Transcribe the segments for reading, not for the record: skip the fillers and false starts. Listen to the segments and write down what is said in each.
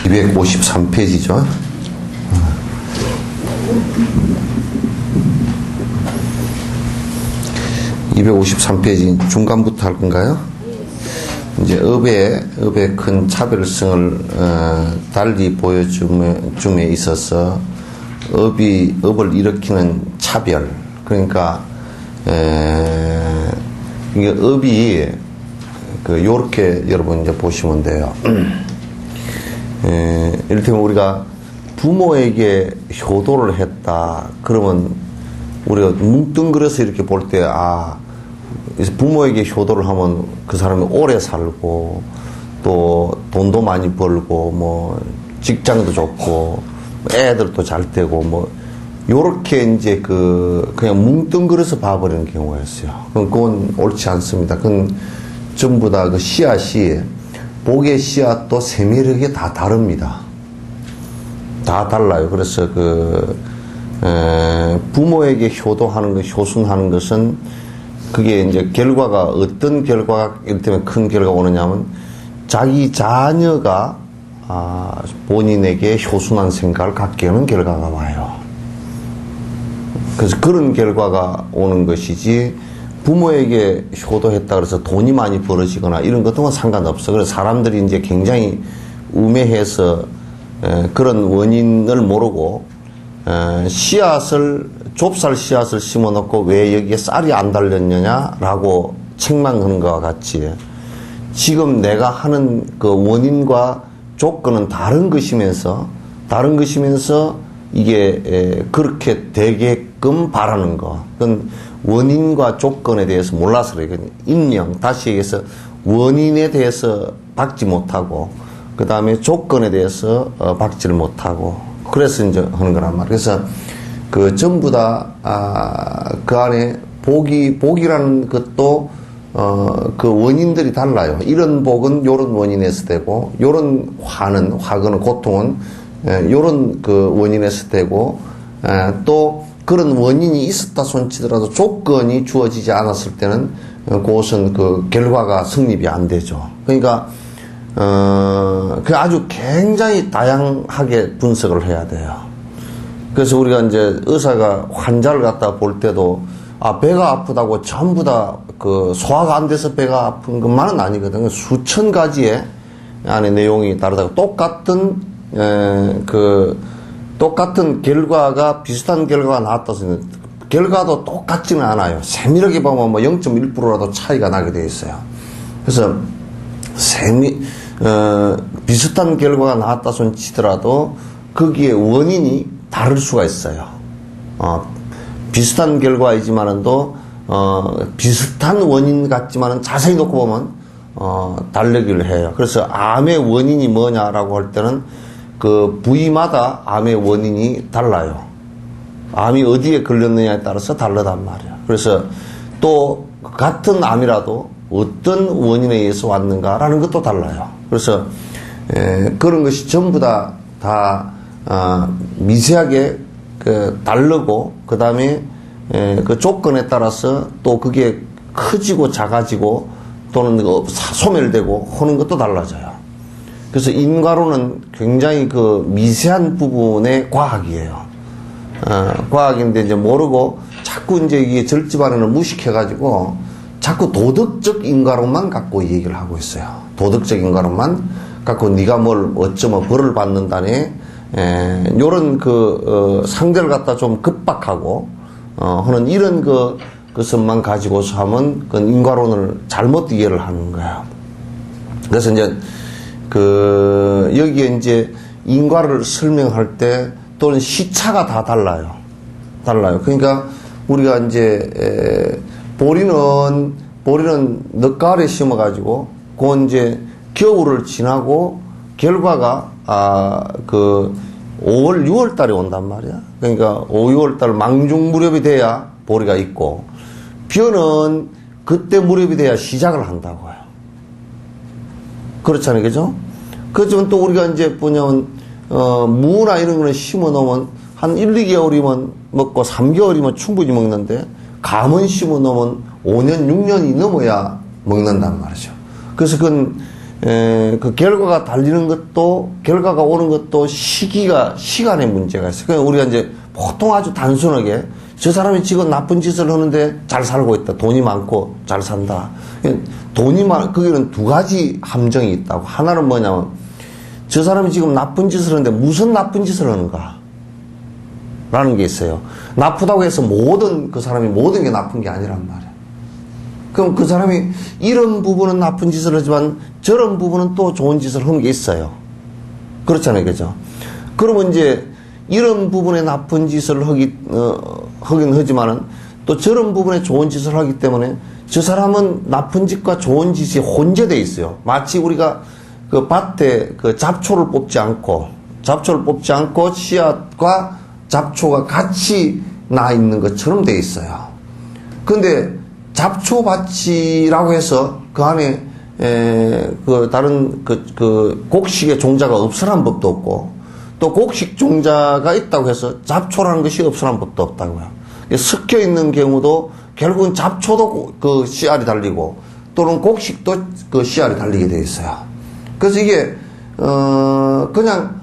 (253페이지죠) 253페이지 중간부터 할 건가요? 이제 업의 큰 차별성을 달리 보여줌에 있어서 업을 일으키는 차별, 그러니까 이게 업이 요렇게 여러분 이제 보시면 돼요. 이를테면 우리가 부모에게 효도를 했다 그러면 우리가 뭉뚱그려서 이렇게 볼 때 부모에게 효도를 하면 그 사람이 오래 살고 또 돈도 많이 벌고 뭐 직장도 좋고 애들도 잘 되고 뭐 요렇게 이제 그냥 뭉뚱그려서 봐버리는 경우가 있어요. 그건 옳지 않습니다. 그건 전부 다 그 씨앗이 복의 씨앗도 세밀하게 다 다릅니다. 다 달라요. 그래서 부모에게 효도하는 것, 효순하는 것은 그게 이제 결과가 어떤 결과가 이를테면 큰 결과가 오느냐면 자기 자녀가 본인에게 효순한 생각을 갖게 하는 결과가 와요. 그래서 그런 결과가 오는 것이지 부모에게 효도했다 그래서 돈이 많이 벌어지거나 이런 것과는 상관없어. 그래서 사람들이 이제 굉장히 우매해서 그런 원인을 모르고 좁쌀 씨앗을 심어놓고 왜 여기에 쌀이 안 달렸느냐라고 책망하는 것과 같이 지금 내가 하는 그 원인과 조건은 다른 것이면서 이게 그렇게 되게끔 바라는 거. 그건 원인과 조건에 대해서 몰라서 그래요. 다시 얘기해서 원인에 대해서 박지 못하고 그 다음에 조건에 대해서 박지를 못하고 그래서 이제 하는 거란 말이에요. 그래서 전부 다 그 안에 복이라는 것도 그 원인들이 달라요. 이런 복은 요런 원인에서 되고 요런 화거는 고통은 요런 그 원인에서 되고 또 그런 원인이 있었다 손치더라도 조건이 주어지지 않았을 때는 그것은 그 결과가 성립이 안 되죠. 그러니까 그 아주 굉장히 다양하게 분석을 해야 돼요. 그래서 우리가 이제 의사가 환자를 갖다 볼 때도 배가 아프다고 전부 다 그 소화가 안 돼서 배가 아픈 것만은 아니거든요. 수천 가지의 안에 내용이 다르다고 똑같은 결과가 비슷한 결과가 나왔다 해서 결과도 똑같지는 않아요. 세밀하게 보면 뭐 0.1%라도 차이가 나게 되어 있어요. 그래서 비슷한 결과가 나왔다 손 치더라도 거기에 원인이 다를 수가 있어요. 비슷한 결과이지만은도 비슷한 원인 같지만은 자세히 놓고 보면 다르기를 해요. 그래서 암의 원인이 뭐냐라고 할 때는 그 부위마다 암의 원인이 달라요. 암이 어디에 걸렸느냐에 따라서 다르단 말이야. 그래서 또 같은 암이라도 어떤 원인에 의해서 왔는가라는 것도 달라요. 그래서 그런 것이 전부 다 미세하게 다르고 그 다음에 그 조건에 따라서 또 그게 커지고 작아지고 또는 소멸되고 하는 것도 달라져요. 그래서 인과론은 굉장히 그 미세한 부분의 과학이에요. 과학인데 이제 모르고 자꾸 이제 이게 절집안에는 무식해가지고 자꾸 도덕적 인과론만 갖고 얘기를 하고 있어요. 도덕적 인과론만 갖고 네가 뭘 어쩌면 벌을 받는다니 요런 상대를 갖다 좀 급박하고 하는 이런 것만 가지고서 하면 그 인과론을 잘못 이해를 하는 거예요. 그래서 이제 여기에 이제 인과를 설명할 때 또는 시차가 다 달라요. 그러니까 우리가 이제 보리는 늦가을에 심어가지고 그건 이제 겨울을 지나고 결과가 5월, 6월 달에 온단 말이야. 그러니까 5, 6월 달 망중 무렵이 돼야 보리가 있고 벼는 그때 무렵이 돼야 시작을 한다고요. 그렇잖아요. 그죠? 그렇지만 또 우리가 이제 뭐냐면, 무나 이런 거는 심어 놓으면 한 1, 2개월이면 먹고 3개월이면 충분히 먹는데, 감은 심어 놓으면 5년, 6년이 넘어야 먹는단 말이죠. 그래서 그 결과가 달리는 것도, 결과가 오는 것도 시간의 문제가 있어요. 그러니까 우리가 이제 보통 아주 단순하게 저 사람이 지금 나쁜 짓을 하는데 잘 살고 있다. 돈이 많고 잘 산다. 거기는 두 가지 함정이 있다고. 하나는 뭐냐면 저 사람이 지금 나쁜 짓을 하는데 무슨 나쁜 짓을 하는가? 라는 게 있어요. 나쁘다고 해서 그 사람이 모든 게 나쁜 게 아니란 말이에요. 그럼 그 사람이 이런 부분은 나쁜 짓을 하지만 저런 부분은 또 좋은 짓을 하는 게 있어요. 그렇잖아요. 그죠? 그러면 이제 이런 부분에 나쁜 짓을 하긴 하지만은 또 저런 부분에 좋은 짓을 하기 때문에 저 사람은 나쁜 짓과 좋은 짓이 혼재되어 있어요. 마치 우리가 그 밭에 그 잡초를 뽑지 않고 씨앗과 잡초가 같이 나 있는 것처럼 되어 있어요. 근데 잡초밭이라고 해서 그 안에 다른 곡식의 종자가 없으란 법도 없고 또 곡식 종자가 있다고 해서 잡초라는 것이 없으란 법도 없다고요. 섞여 있는 경우도 결국은 잡초도 그 씨알이 달리고 또는 곡식도 그 씨알이 달리게 되어 있어요. 그래서 이게 그냥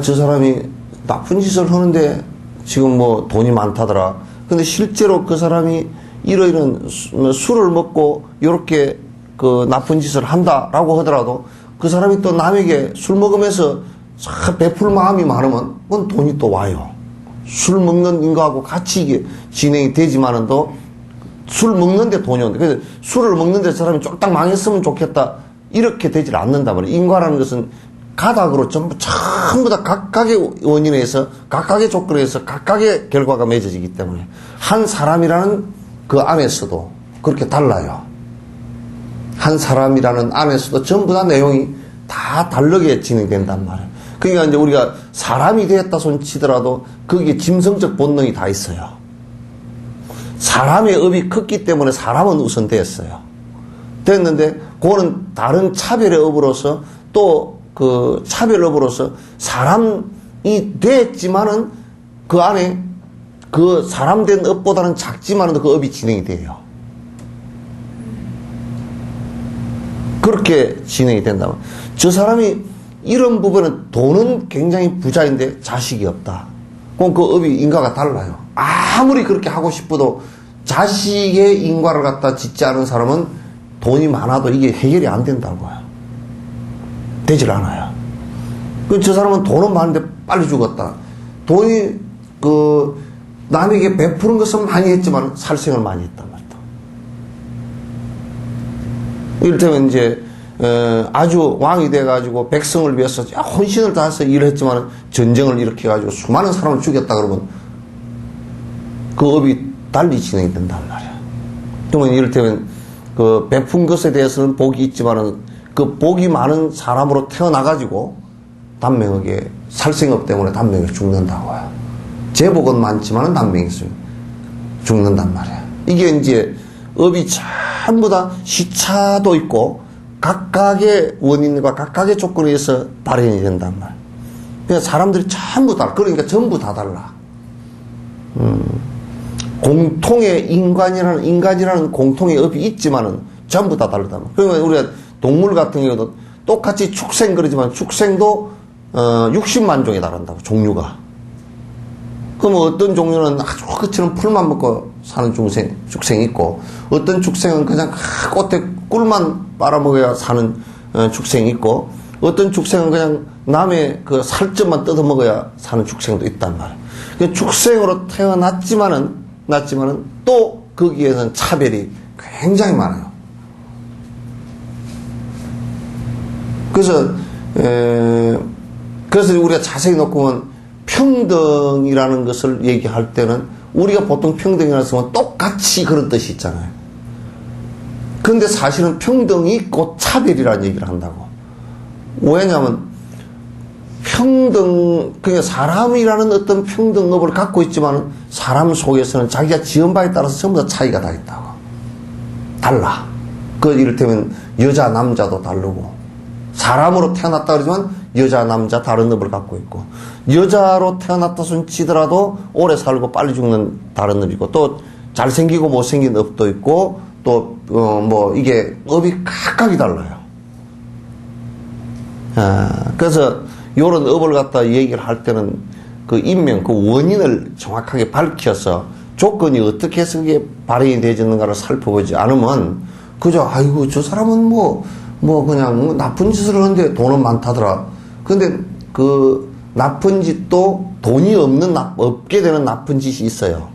저 사람이 나쁜 짓을 하는데 지금 뭐 돈이 많다더라. 근데 실제로 그 사람이 이러이런 술을 먹고 이렇게 그 나쁜 짓을 한다라고 하더라도 그 사람이 또 남에게 술 먹으면서 베풀 마음이 많으면 그건 돈이 또 와요. 술 먹는 인과하고 같이 이게 진행이 되지만은 또 술 먹는데 돈이 온다. 그래서 술을 먹는데 사람이 쫄딱 망했으면 좋겠다. 이렇게 되질 않는단 말이에요. 인과라는 것은 가닥으로 전부 다 각각의 원인에 의해서 각각의 조건에 의해서 각각의 결과가 맺어지기 때문에 한 사람이라는 그 안에서도 그렇게 달라요. 한 사람이라는 안에서도 전부 다 내용이 다 다르게 진행된단 말이에요. 그러니까 이제 우리가 사람이 되었다 손치더라도 거기에 짐승적 본능이 다 있어요. 사람의 업이 컸기 때문에 사람은 우선 됐어요. 됐는데 그거는 다른 차별의 업으로서 또 그 차별업으로서 사람이 됐지만은 그 안에 그 사람 된 업보다는 작지만은 그 업이 진행이 돼요. 그렇게 진행이 된다면 저 사람이 이런 부분은 돈은 굉장히 부자인데 자식이 없다. 그럼 그 업이 인과가 달라요. 아무리 그렇게 하고 싶어도 자식의 인과를 갖다 짓지 않은 사람은 돈이 많아도 이게 해결이 안 된다고요. 되질 않아요. 저 사람은 돈은 많은데 빨리 죽었다. 돈이 남에게 베푸는 것은 많이 했지만 살생을 많이 했단 말이다. 이를테면 이제 아주 왕이 돼가지고 백성을 위해서 혼신을 다해서 일을 했지만 전쟁을 일으켜가지고 수많은 사람을 죽였다 그러면 그 업이 달리 진행이 된단 말이야. 그러면 이를테면 그 베푼 것에 대해서는 복이 있지만은 그 복이 많은 사람으로 태어나가지고 단명하게 살생업 때문에 단명하게 죽는다고요. 제복은 많지만은 단명히 죽는단 말이야. 이게 이제 업이 전부 다 시차도 있고 각각의 원인과 각각의 조건에 의해서 발현이 된단 말이야. 그러니까 사람들이 전부 다, 그러니까 전부 다 달라. 공통의 인간이라는 공통의 업이 있지만은 전부 다 다르다. 그러면 우리가 동물 같은 경우도 똑같이 축생 그러지만 축생도 60만 종에 달한다고, 종류가. 그러면 어떤 종류는 아주 끝처럼 풀만 먹고 사는 축생이 있고, 어떤 축생은 그냥 꽃에 꿀만 빨아먹어야 사는 축생이 있고, 어떤 축생은 그냥 남의 그 살점만 뜯어먹어야 사는 축생도 있단 말이에요. 그러니까 축생으로 태어났지만은 또 거기에는 차별이 굉장히 많아요. 그래서 우리가 자세히 놓고 보면 평등이라는 것을 얘기할 때는 우리가 보통 평등이라는 것은 똑같이 그런 뜻이 있잖아요. 그런데 사실은 평등이 곧 차별이라는 얘기를 한다고. 왜냐하면 그러니까 사람이라는 어떤 평등업을 갖고 있지만 사람 속에서는 자기가 지은 바에 따라서 전부 다 차이가 다 있다고. 달라. 그 이를테면 여자 남자도 다르고, 사람으로 태어났다 그러지만 여자 남자 다른 업을 갖고 있고, 여자로 태어났다 손 치더라도 오래 살고 빨리 죽는 다른 업이고, 또 잘생기고 못생긴 업도 있고, 또 뭐 이게 업이 각각이 달라요. 그래서 요런 업을 갖다 얘기를 할 때는 그 인명, 그 원인을 정확하게 밝혀서 조건이 어떻게 해서 그게 발현이 되어지는가를 살펴보지 않으면 그저 아이고 저 사람은 뭐 그냥 나쁜 짓을 하는데 돈은 많다더라. 근데 그 나쁜 짓도 돈이 없게 되는 나쁜 짓이 있어요.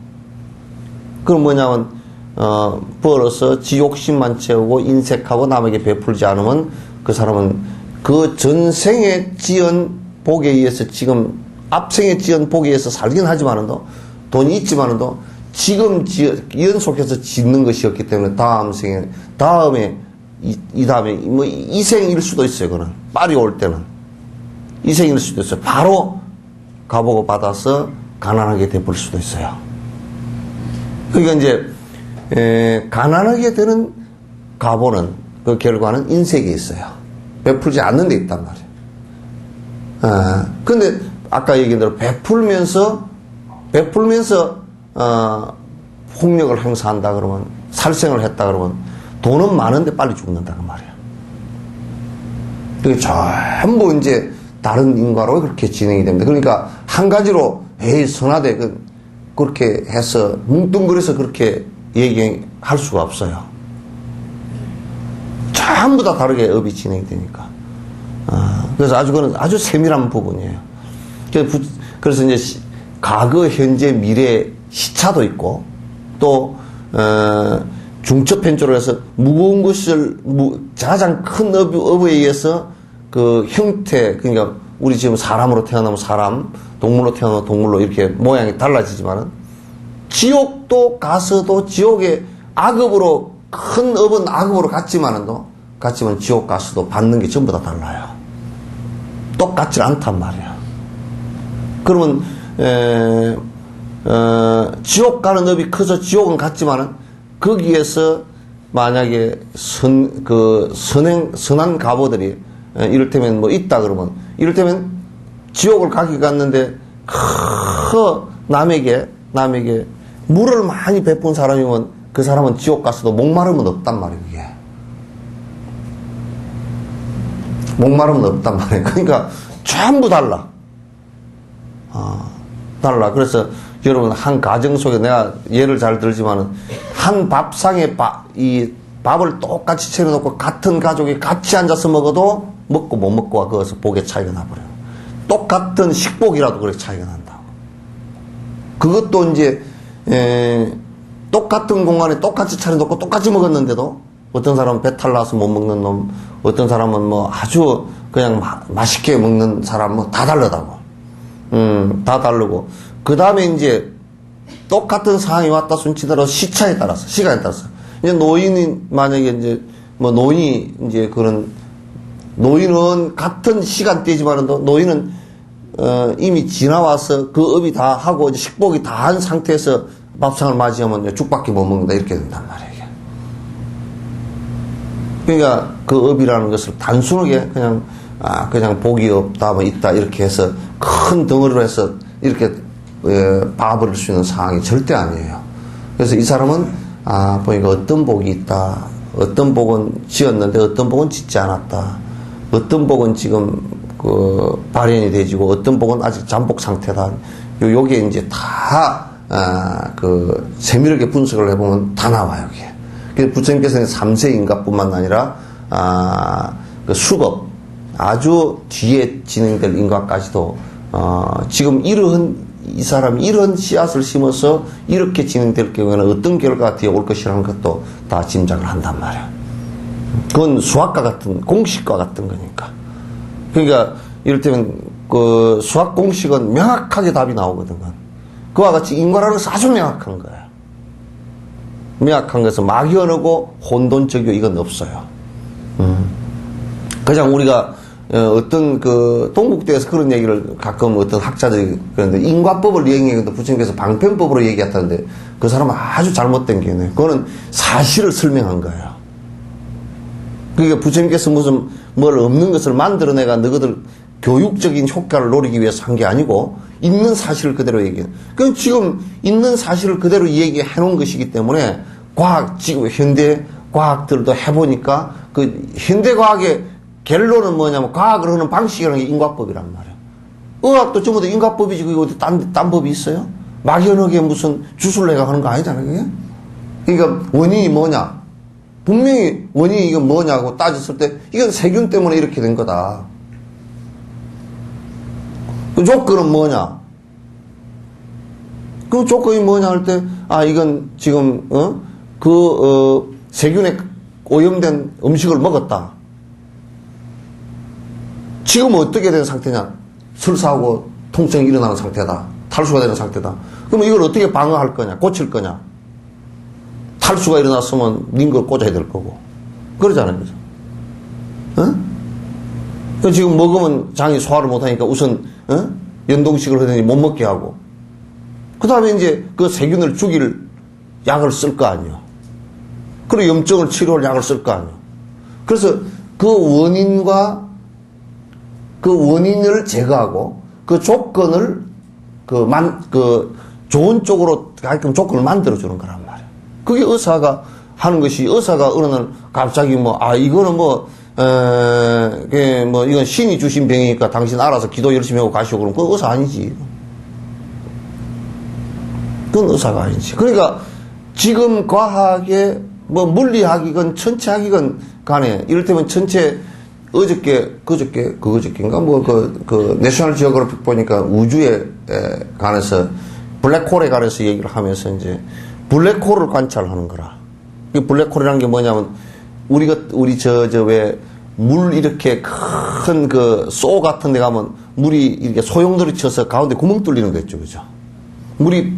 그럼 뭐냐면 벌어서 지 욕심만 채우고 인색하고 남에게 베풀지 않으면 그 사람은 그 전생에 지은 복에 의해서 지금 앞생에 지은 복에 의해서 살긴 하지만도 돈이 있지만도 지금 연속해서 짓는 것이었기 때문에 다음에 이 다음에 뭐 이생일 수도 있어요. 그는 빨리 올 때는 이생일 수도 있어요. 바로 가보고 받아서 가난하게 돼버릴 수도 있어요. 그러니까 이제 가난하게 되는 가보는 그 결과는 인색에 있어요. 베풀지 않는 데 있단 말이에요. 근데 아까 얘기한 대로 베풀면서 폭력을 행사한다 그러면, 살생을 했다 그러면 돈은 많은데 빨리 죽는다 그 말이야. 그게 전부 이제 다른 인과로 그렇게 진행이 됩니다. 그러니까 한 가지로 에이 선하대 그렇게 해서 뭉뚱그려서 그렇게 얘기할 수가 없어요. 전부 다 다르게 업이 진행이 되니까. 그래서 그건 아주 세밀한 부분이에요. 그래서 이제 과거, 현재, 미래 시차도 있고, 또 중첩편조로 해서 무거운 것을 가장 큰 업에 의해서 그 형태, 그러니까 우리 지금 사람으로 태어나면 사람, 동물로 태어나면 동물로 이렇게 모양이 달라지지만은 지옥도 가서도 지옥의 악업으로 큰 업은 악업으로 갔지만 지옥 가서도 받는 게 전부 다 달라요. 똑같지 않단 말이야. 그러면 지옥 가는 업이 커서 지옥은 갔지만은 거기에서 만약에 선한 가보들이 이를테면 뭐 있다 그러면, 이를테면 지옥을 가기 갔는데 남에게 물을 많이 베푼 사람이면 그 사람은 지옥 가서도 목마름은 없단 말이에요. 이게 목마름은 없단 말이에요. 그러니까 전부 달라. 달라. 그래서 여러분 한 가정 속에 내가 예를 잘 들지만은 한 밥상에 이 밥을 똑같이 차려놓고 같은 가족이 같이 앉아서 먹어도 먹고 못 먹고가 거기서 복의 차이가 나버려요. 똑같은 식복이라도 그렇게 차이가 난다고. 그것도 이제 똑같은 공간에 똑같이 차려놓고 똑같이 먹었는데도 어떤 사람은 배탈 나서 못 먹는 놈, 어떤 사람은 뭐 아주 그냥 맛있게 먹는 사람 뭐 다 다르다고. 다 다르고. 그 다음에 이제 똑같은 상황이 왔다 손치더라도 시차에 따라서, 시간에 따라서. 이제 노인이 만약에 이제 뭐 노인이 그런 노인은 같은 시간대지만도 노인은 이미 지나와서 그 업이 다 하고 이제 식복이 다 한 상태에서 밥상을 맞이하면 죽밖에 못 먹는다 이렇게 된단 말이에요. 그러니까 그 업이라는 것을 단순하게 그냥 복이 없다 뭐 있다 이렇게 해서 큰 덩어리로 해서 이렇게 봐버릴 수 있는 상황이 절대 아니에요. 그래서 이 사람은 보니까 어떤 복이 있다, 어떤 복은 지었는데 어떤 복은 짓지 않았다, 어떤 복은 지금 발현이 되지고 어떤 복은 아직 잠복 상태다. 요게 이제 다 세밀하게 분석을 해보면 다 나와요. 이게. 그래서 부처님께서는 3세 인과뿐만 아니라 그 수법, 아주 뒤에 진행될 인과까지도 지금 이 사람이 이런 씨앗을 심어서 이렇게 진행될 경우에는 어떤 결과가 뒤에 올 것이라는 것도 다 짐작을 한단 말이야. 그건 수학과 같은, 공식과 같은 거니까. 그러니까, 이를테면, 그 수학 공식은 명확하게 답이 나오거든. 그와 같이 인과라는 것은 아주 명확한 거야. 명확한 것은 막연하고 혼돈적이고 이건 없어요. 그냥 우리가 어떤 그 동국대에서 그런 얘기를 가끔 어떤 학자들이 그런데 인과법을 얘기했는데 부처님께서 방편법으로 얘기했다는데 그 사람은 아주 잘못된 게네. 그거는 사실을 설명한 거예요. 그러니까 부처님께서 무슨 뭘 없는 것을 만들어내가 너희들 교육적인 효과를 노리기 위해서 한 게 아니고 있는 사실을 그대로 얘기해. 그럼 지금 있는 사실을 그대로 얘기해 놓은 것이기 때문에 과학, 지금 현대 과학들도 해보니까 그 현대 과학의 결론은 뭐냐면 과학을 하는 방식이라는 게 인과법이란 말이에요. 의학도 전부 다 인과법이지 그게 어디 딴 법이 있어요? 막연하게 무슨 주술을 내가 하는 거 아니잖아요, 그게? 그러니까 원인이 뭐냐? 분명히 원인이 이건 뭐냐고 따졌을 때 이건 세균 때문에 이렇게 된 거다. 그 조건은 뭐냐? 그 조건이 뭐냐 할 때, 이건 지금, 세균에 오염된 음식을 먹었다. 지금 어떻게 된 상태냐? 설사하고 통증이 일어나는 상태다. 탈수가 되는 상태다. 그러면 이걸 어떻게 방어할 거냐? 고칠 거냐? 탈수가 일어났으면 닌 걸 꽂아야 될 거고. 그러잖아요. 그죠? 지금 먹으면 장이 소화를 못하니까 우선, 연동식을 하더니 못 먹게 하고. 그 다음에 이제 그 세균을 죽일 약을 쓸 거 아니에요. 그리고 염증을 치료할 약을 쓸 거 아니에요. 그래서 그 원인을 제거하고 그 조건을 좋은 쪽으로 가끔 조건을 만들어주는 거란 말이에요. 그게 의사가 하는 것이 의사가 어느 날 갑자기 이거는 이건 신이 주신 병이니까 당신 알아서 기도 열심히 하고 가시오. 그러면 그건 의사 아니지. 그건 의사가 아니지. 그러니까 지금 과학의 물리학이건 천체학이건 간에 이를테면 천체 그저께인가 내셔널 지오그래픽 보니까 우주에 관해서 블랙홀에 관해서 얘기를 하면서 이제 블랙홀을 관찰하는 거라. 이 블랙홀이라는 게 뭐냐면 우리 왜 물 이렇게 큰 소 같은 데 가면 물이 이렇게 소용돌이 쳐서 가운데 구멍 뚫리는 거 있죠. 그죠? 물이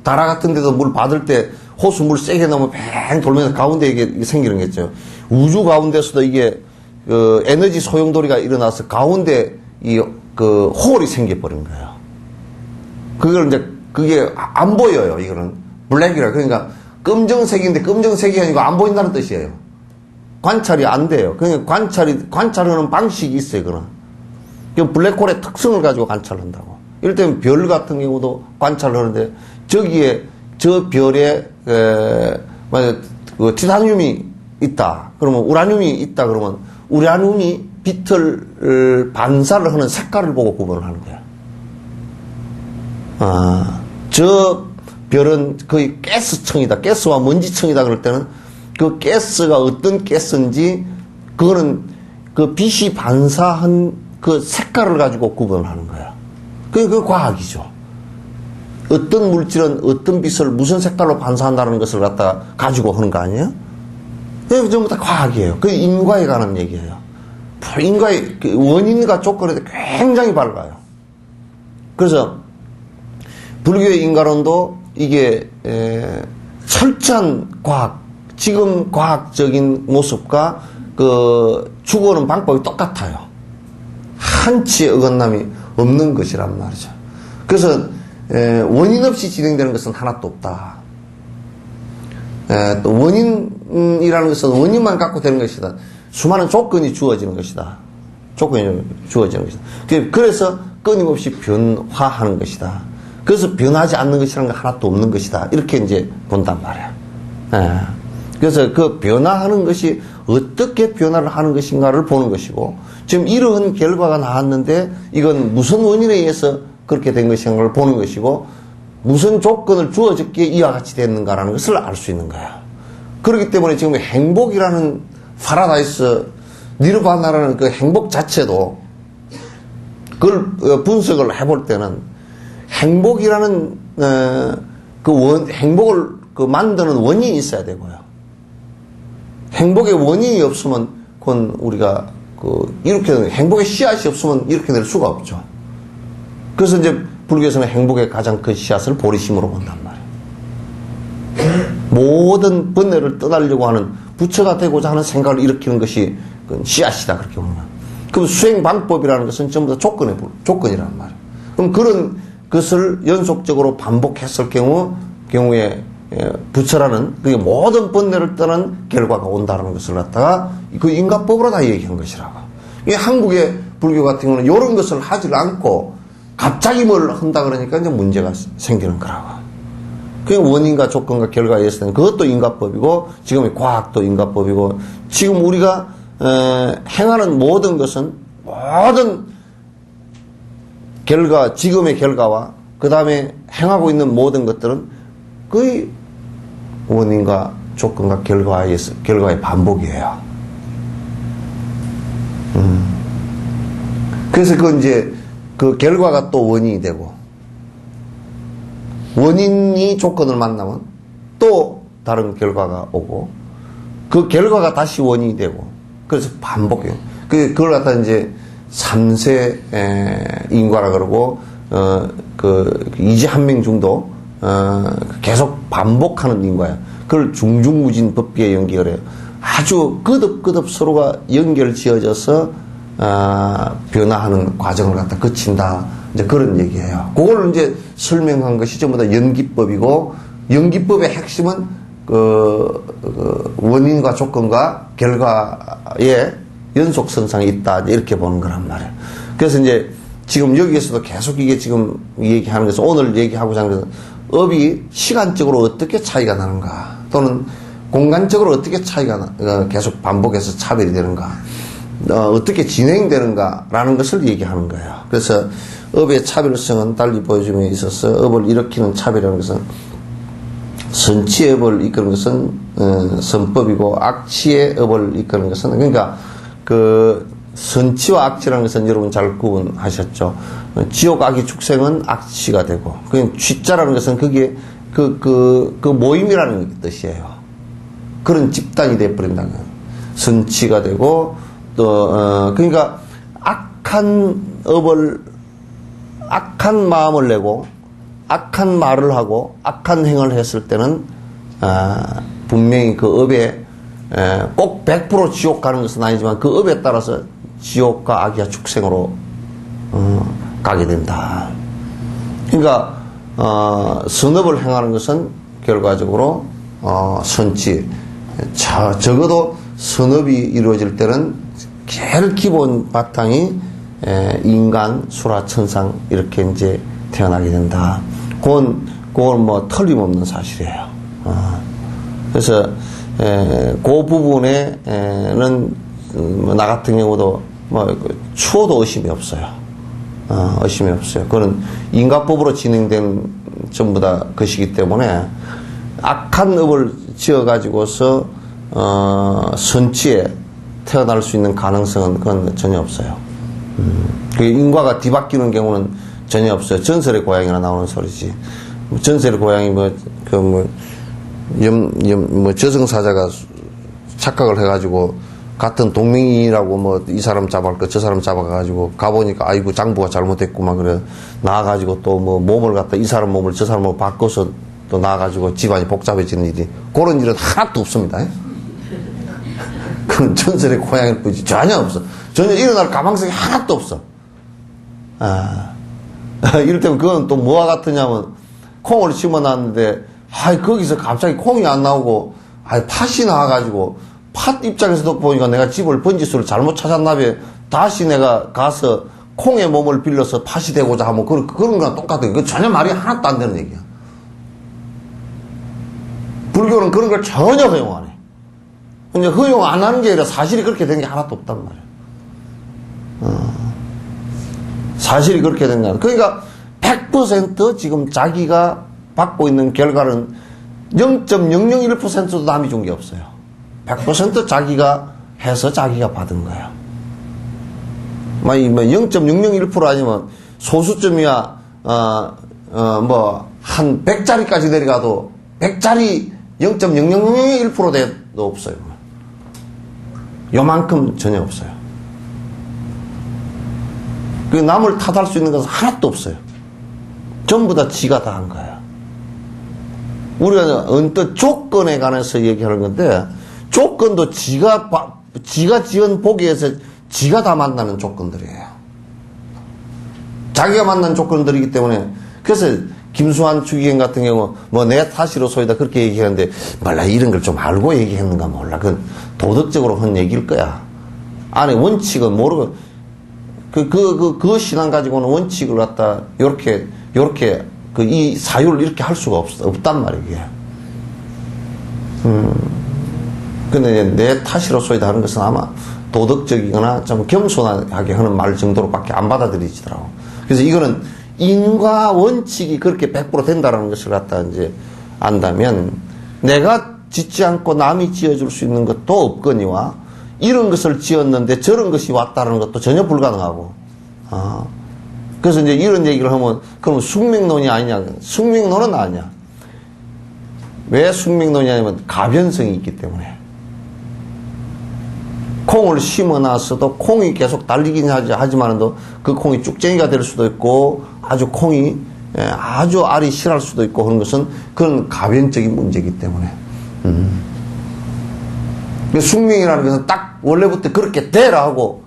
다라 같은 데도 물 받을 때 호수 물 세게 넣으면 뱅 돌면서 가운데 이게 생기는 게 있죠. 우주 가운데서도 이게 에너지 소용돌이가 일어나서 가운데 홀이 생겨버린 거예요. 그걸 이제 그게 안 보여요. 이거는 블랙이라. 그러니까 검정색인데 검정색이 아니고 안 보인다는 뜻이에요. 관찰이 안 돼요. 그러니까 관찰하는 방식이 있어요. 그런. 블랙홀의 특성을 가지고 관찰한다고. 이럴 때는 별 같은 경우도 관찰을 하는데 저 별에 티타늄이 있다. 그러면 우라늄이 있다. 그러면 우라늄이 빛을 반사를 하는 색깔을 보고 구분을 하는 거야. 저 별은 거의 가스층이다. 가스와 먼지층이다. 그럴 때는 그 가스가 어떤 가스인지 그거는 그 빛이 반사한 그 색깔을 가지고 구분을 하는 거야. 그게 과학이죠. 어떤 물질은 어떤 빛을 무슨 색깔로 반사한다는 것을 가지고 하는 거 아니에요? 그게 전부 다 과학이에요. 그게 인과에 관한 얘기예요. 인과의 원인과 조건에 굉장히 밝아요. 그래서 불교의 인과론도 이게 철저한 과학, 지금 과학적인 모습과 추구하는 방법이 똑같아요. 한치의 어긋남이 없는 것이란 말이죠. 그래서 원인 없이 진행되는 것은 하나도 없다. 또 원인이라는 것은 원인만 갖고 되는 것이다. 수많은 조건이 주어지는 것이다. 조건이 주어지는 것이다. 그래서 끊임없이 변화하는 것이다. 그래서 변하지 않는 것이라는 게 하나도 없는 것이다. 이렇게 이제 본단 말이야. 그래서 그 변화하는 것이 어떻게 변화를 하는 것인가를 보는 것이고, 지금 이러한 결과가 나왔는데 이건 무슨 원인에 의해서 그렇게 된 것인가를 보는 것이고, 무슨 조건을 주어졌기에 이와 같이 됐는가라는 것을 알 수 있는 거야. 그렇기 때문에 지금 행복이라는 파라다이스, 니르바나라는 그 행복 자체도 그걸 분석을 해볼 때는 행복이라는 행복을 만드는 원인이 있어야 되고요. 행복의 원인이 없으면 그건 우리가 이렇게 행복의 씨앗이 없으면 이렇게 될 수가 없죠. 그래서 이제 불교에서는 행복의 가장 큰 씨앗을 보리심으로 본단 말이에요. 모든 번뇌를 떠나려고 하는 부처가 되고자 하는 생각을 일으키는 것이 씨앗이다. 그렇게 보면. 그럼 수행 방법이라는 것은 전부 다 조건이란 말이에요. 그럼 그런 것을 연속적으로 반복했을 경우에 부처라는 그게 모든 번뇌를 떠난 결과가 온다는 것을 갖다가 그 인과법으로 다 얘기한 것이라고. 이 한국의 불교 같은 경우는 이런 것을 하질 않고 갑자기 뭘 한다 그러니까 이제 문제가 생기는 거라고. 그 원인과 조건과 결과에 있어서는 그것도 인과법이고 지금의 과학도 인과법이고 지금 우리가 행하는 모든 것은 모든 결과, 지금의 결과와 그 다음에 행하고 있는 모든 것들은 거의 원인과 조건과 결과의 반복이에요. 그래서 그 이제 그 결과가 또 원인이 되고 원인이 조건을 만나면 또 다른 결과가 오고 그 결과가 다시 원인이 되고 그래서 반복해요. 그걸 갖다 이제 3세 인과라 그러고 그 이지한명중도 계속 반복하는 인과예요. 그걸 중중무진 법비에 연결을 해요. 아주 끄덕끄덕 서로가 연결 지어져서 변화하는 과정을 갖다 거친다. 이제 그런 얘기예요. 그걸 이제 설명한 것이 전부 다 연기법이고 연기법의 핵심은 그 원인과 조건과 결과의 연속선상에 있다. 이렇게 보는 거란 말이에요. 그래서 이제 지금 여기에서도 계속 이게 지금 얘기하는 것은 오늘 얘기하고자 하는 것은 업이 시간적으로 어떻게 차이가 나는가 또는 공간적으로 어떻게 차이가 계속 반복해서 차별이 되는가 어떻게 진행되는가라는 것을 얘기하는 거예요. 그래서 업의 차별성은 달리 보여줌에 있어서 업을 일으키는 차별이라는 것은 선치의 업을 이끄는 것은 선법이고 악치의 업을 이끄는 것은 그러니까 그 선치와 악치라는 것은 여러분 잘 구분하셨죠. 지옥 악의 축생은 악치가 되고 그 취자라는 것은 그게 그 모임이라는 뜻이에요. 그런 집단이 되어버린다는 거예요. 선치가 되고 또 그러니까 악한 마음을 내고 악한 말을 하고 악한 행을 했을 때는 분명히 그 업에 꼭 100% 지옥 가는 것은 아니지만 그 업에 따라서 지옥과 악이야 축생으로 가게 된다. 그러니까 선업을 행하는 것은 결과적으로 선치 적어도 선업이 이루어질 때는 제일 기본 바탕이 인간, 수라, 천상 이렇게 이제 태어나게 된다. 그건 뭐 틀림없는 사실이에요. 그래서 그 부분에는 나 같은 경우도 뭐 추워도 의심이 없어요. 의심이 없어요. 그건 인과법으로 진행된 전부 다 것이기 때문에 악한 업을 지어가지고서 선치에 태어날 수 있는 가능성은 그건 전혀 없어요. 그 인과가 뒤바뀌는 경우는 전혀 없어요. 전설의 고향이나 나오는 소리지. 전설의 고향이 저승사자가 착각을 해가지고 같은 동맹이라고 이 사람 잡아갈 거 저 사람 잡아가지고 가보니까 아이고 장부가 잘못됐구만 그래 나와가지고 또 몸을 갖다 이 사람 몸을 저 사람 몸을 바꿔서 또 나와가지고 집안이 복잡해지는 일이 그런 일은 하나도 없습니다. 그건 전설의 고향일 뿐이지 전혀 없어. 전혀 일어날 가망성이 하나도 없어. 이를테면 그건 또 뭐와 같으냐면 콩을 심어놨는데 거기서 갑자기 콩이 안 나오고 팥이 나와가지고 팥 입장에서도 보니까 내가 집을 번지수를 잘못 찾았나봐. 다시 내가 가서 콩의 몸을 빌려서 팥이 되고자 하면 그런 거랑 똑같아요. 그 전혀 말이 하나도 안 되는 얘기야. 불교는 그런 걸 전혀 허용 안 해. 근데 허용 안 하는 게 아니라 사실이 그렇게 된 게 하나도 없단 말이야. 사실이 그렇게 된 거야. 그러니까 100% 지금 자기가 받고 있는 결과는 0.001%도 남이 준 게 없어요. 100% 자기가 해서 자기가 받은 거예요. 0.001% 아니면 소수점이야, 한 100짜리까지 내려가도 100짜리 0.0001%도 없어요. 요만큼 전혀 없어요. 그 남을 탓할 수 있는 것은 하나도 없어요. 전부 다 지가 다 한 거예요. 우리가 언뜻 조건에 관해서 얘기하는 건데, 조건도 지가 지은 보기에서 지가 다 만나는 조건들이에요. 자기가 만난 조건들이기 때문에. 그래서 김수환 추기경 같은 경우 뭐 내 탓이로소이다 그렇게 얘기하는데 몰라 이런 걸 좀 알고 얘기했는가 몰라. 그건 도덕적으로 한 얘기일 거야. 안에 원칙은 모르고 그 신앙 가지고는 원칙을 갖다 요렇게 이 사유를 이렇게 할 수가 없단 말이에요. 근데 이제 내 탓이로소이다 하는 것은 아마 도덕적이거나 좀 겸손하게 하는 말 정도로밖에 안 받아들이지더라고. 그래서 이거는 인과 원칙이 그렇게 100% 된다는 것을 갖다 이제 안다면 내가 짓지 않고 남이 지어줄 수 있는 것도 없거니와 이런 것을 지었는데 저런 것이 왔다는 것도 전혀 불가능하고. 그래서 이제 이런 얘기를 하면 그럼 숙명론이 아니냐. 숙명론은 아니야. 왜 숙명론이 아니면 가변성이 있기 때문에. 콩을 심어놨어도 콩이 계속 달리긴 하지만도 그 콩이 쭉쟁이가 될 수도 있고 아주 콩이 아주 알이 실할 수도 있고 그런 것은 그런 가변적인 문제이기 때문에. 숙명이라는 것은 딱 원래부터 그렇게 되라 하고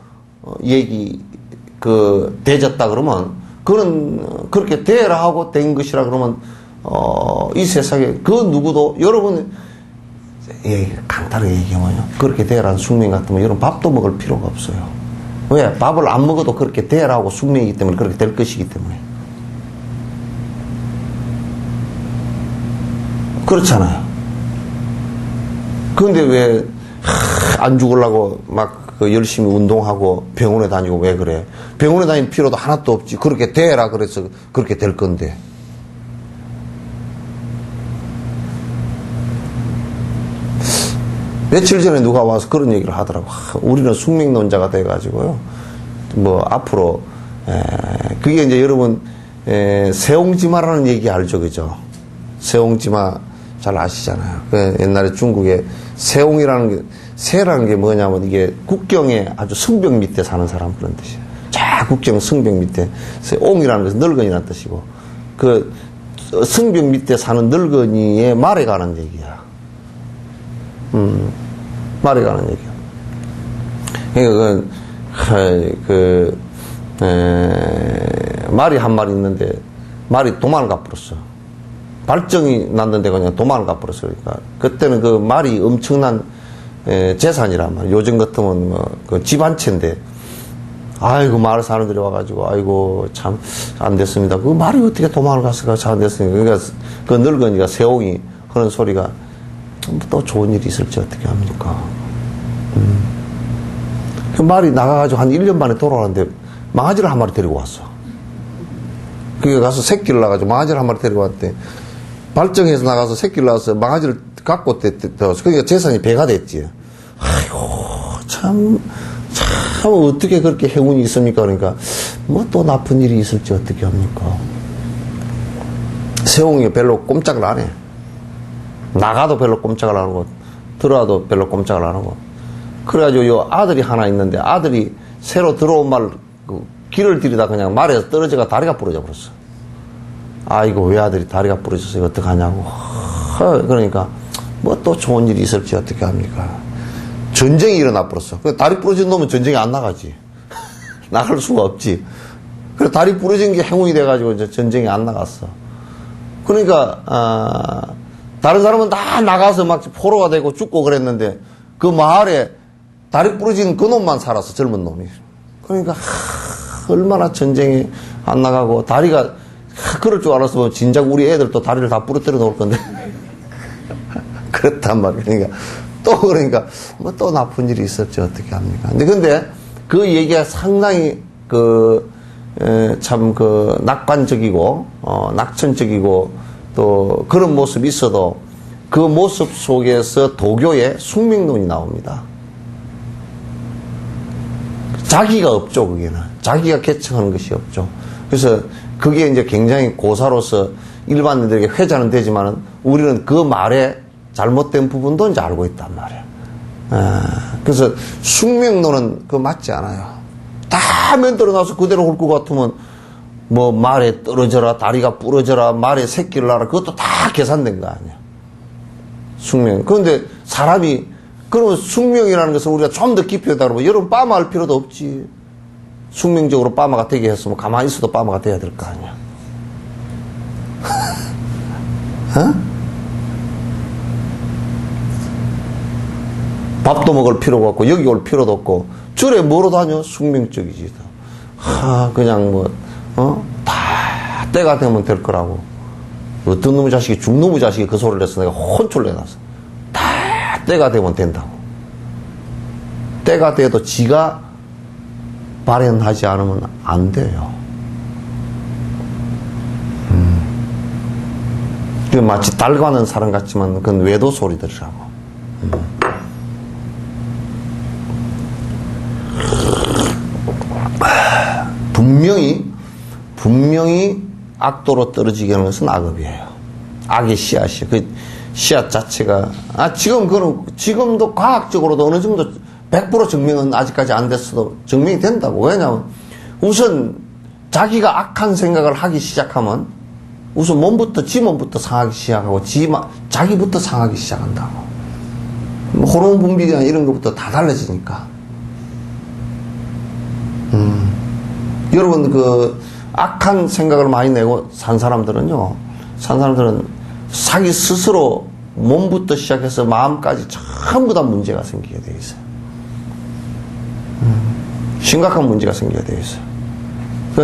되졌다 그러면 그런 그렇게 되라 하고 된 것이라 그러면 이 세상에 그 누구도 여러분 간단하게 얘기하면요. 그렇게 되라는 숙명 같으면 여러분 밥도 먹을 필요가 없어요. 왜? 밥을 안 먹어도 그렇게 되라고 숙명이기 때문에 그렇게 될 것이기 때문에. 그렇잖아요. 그런데 왜 안 죽으려고 막 열심히 운동하고 병원에 다니고 왜 그래? 병원에 다닐 필요도 하나도 없지. 그렇게 되라 그래서 그렇게 될 건데. 며칠 전에 누가 와서 그런 얘기를 하더라고. 우리는 숙명론자가 돼가지고요. 뭐 앞으로 그게 이제 여러분 세옹지마라는 얘기 알죠, 그죠? 세옹지마 잘 아시잖아요. 옛날에 중국에 세옹이라는 게 세라는 게 뭐냐면 이게 국경에 아주 성벽 밑에 사는 사람 그런 뜻이에요. 자 국경 성벽 밑에 옹이라는 것은 늙은이라는 뜻이고 그 성벽 밑에 사는 늙은이의 말에 관한 얘기야. 말에 관한 얘기야. 그러니까 말이 한 마리 있는데 말이 도망을 가버렸어. 발정이 났는데 그냥 도망을 가버렸어. 그러니까 그때는 그 말이 엄청난 재산이란 말이야. 요즘 같으면 그 집 한 채인데 아이고 마을 사람들이 와가지고 아이고 참 안 됐습니다. 그 말이 어떻게 도망을 갔을까 잘 안 됐으니까. 그러니까 그 늙은이가 세옹이 하는 소리가 또 좋은 일이 있을지 어떻게 합니까? 그 말이 나가가지고 한 1년 만에 돌아왔는데 망아지를 한 마리 데리고 왔어. 그게 가서 새끼를 낳아가지고 망아지를 한 마리 데리고 왔대. 발정해서 나가서 새끼를 낳아서 망아지를 갖고 들어왔어. 그러니까 재산이 배가 됐지. 아이고, 참, 어떻게 그렇게 행운이 있습니까? 그러니까, 뭐 또 나쁜 일이 있을지 어떻게 합니까? 세옹이가 별로 꼼짝을 안 해. 나가도 별로 꼼짝을 안 하고, 들어와도 별로 꼼짝을 안 하고. 그래가지고 요 아들이 하나 있는데, 아들이 새로 들어온 말, 길을 들이다 그냥 말에서 떨어져가 다리가 부러져 버렸어. 아이고, 외아들이 다리가 부러져서 이거 어떡하냐고. 그러니까, 뭐 또 좋은 일이 있을지 어떻게 합니까? 전쟁이 일어나 버렸어. 다리 부러진 놈은 전쟁에 안 나가지. 나갈 수가 없지. 그래, 다리 부러진 게 행운이 돼가지고 이제 전쟁에 안 나갔어. 그러니까, 다른 사람은 다 나가서 막 포로가 되고 죽고 그랬는데, 그 마을에 다리 부러진 그 놈만 살았어, 젊은 놈이. 그러니까, 얼마나 전쟁에 안 나가고, 다리가, 그럴 줄 알았으면 진작 우리 애들도 다리를 다 부러뜨려 놓을 건데. 그렇단 말이야. 그러니까, 뭐 또 나쁜 일이 있었지, 어떻게 합니까. 근데 그 얘기가 상당히 참 낙관적이고, 낙천적이고, 또 그런 모습이 있어도 그 모습 속에서 도교의 숙명론이 나옵니다. 자기가 없죠, 거기는. 자기가 개척하는 것이 없죠. 그래서 그게 이제 굉장히 고사로서 일반인들에게 회자는 되지만은 우리는 그 말에 잘못된 부분도 이제 알고 있단 말이에요. 그래서 숙명론은 맞지 않아요. 다 만들어 놔서 그대로 올 것 같으면 뭐 말에 떨어져라, 다리가 부러져라, 말에 새끼를 낳아라, 그것도 다 계산된 거 아니야. 숙명. 그런데 사람이 그러면 숙명이라는 것을 우리가 좀 더 깊이 하다 그러면 여러분 빠마할 필요도 없지. 숙명적으로 빠마가 되게 했으면 가만히 있어도 빠마가 돼야 될 거 아니야. 어? 밥도 먹을 필요가 없고 여기 올 필요도 없고 절에 뭐로 다녀? 숙명적이지. 그냥 다 때가 되면 될 거라고. 어떤 놈의 자식이 중놈의 자식이 그 소리를 해서 내가 혼쭐 내놨어. 다 때가 되면 된다고. 때가 돼도 지가 발현하지 않으면 안 돼요. 마치 달가는 사람 같지만 그건 외도 소리들이라고. 분명히 악도로 떨어지게 하는 것은 악업이에요. 악의 씨앗이에요. 그 씨앗 자체가, 지금도 과학적으로도 어느 정도 100% 증명은 아직까지 안 됐어도 증명이 된다고. 왜냐하면 우선 자기가 악한 생각을 하기 시작하면 우선 지 몸부터 상하기 시작하고 자기부터 상하기 시작한다고. 호르몬 분비나 이런 것부터 다 달라지니까. 여러분 악한 생각을 많이 내고 산 사람들은 자기 스스로 몸부터 시작해서 마음까지 전부 다 문제가 생기게 돼 있어요. 심각한 문제가 생기게 돼 있어요.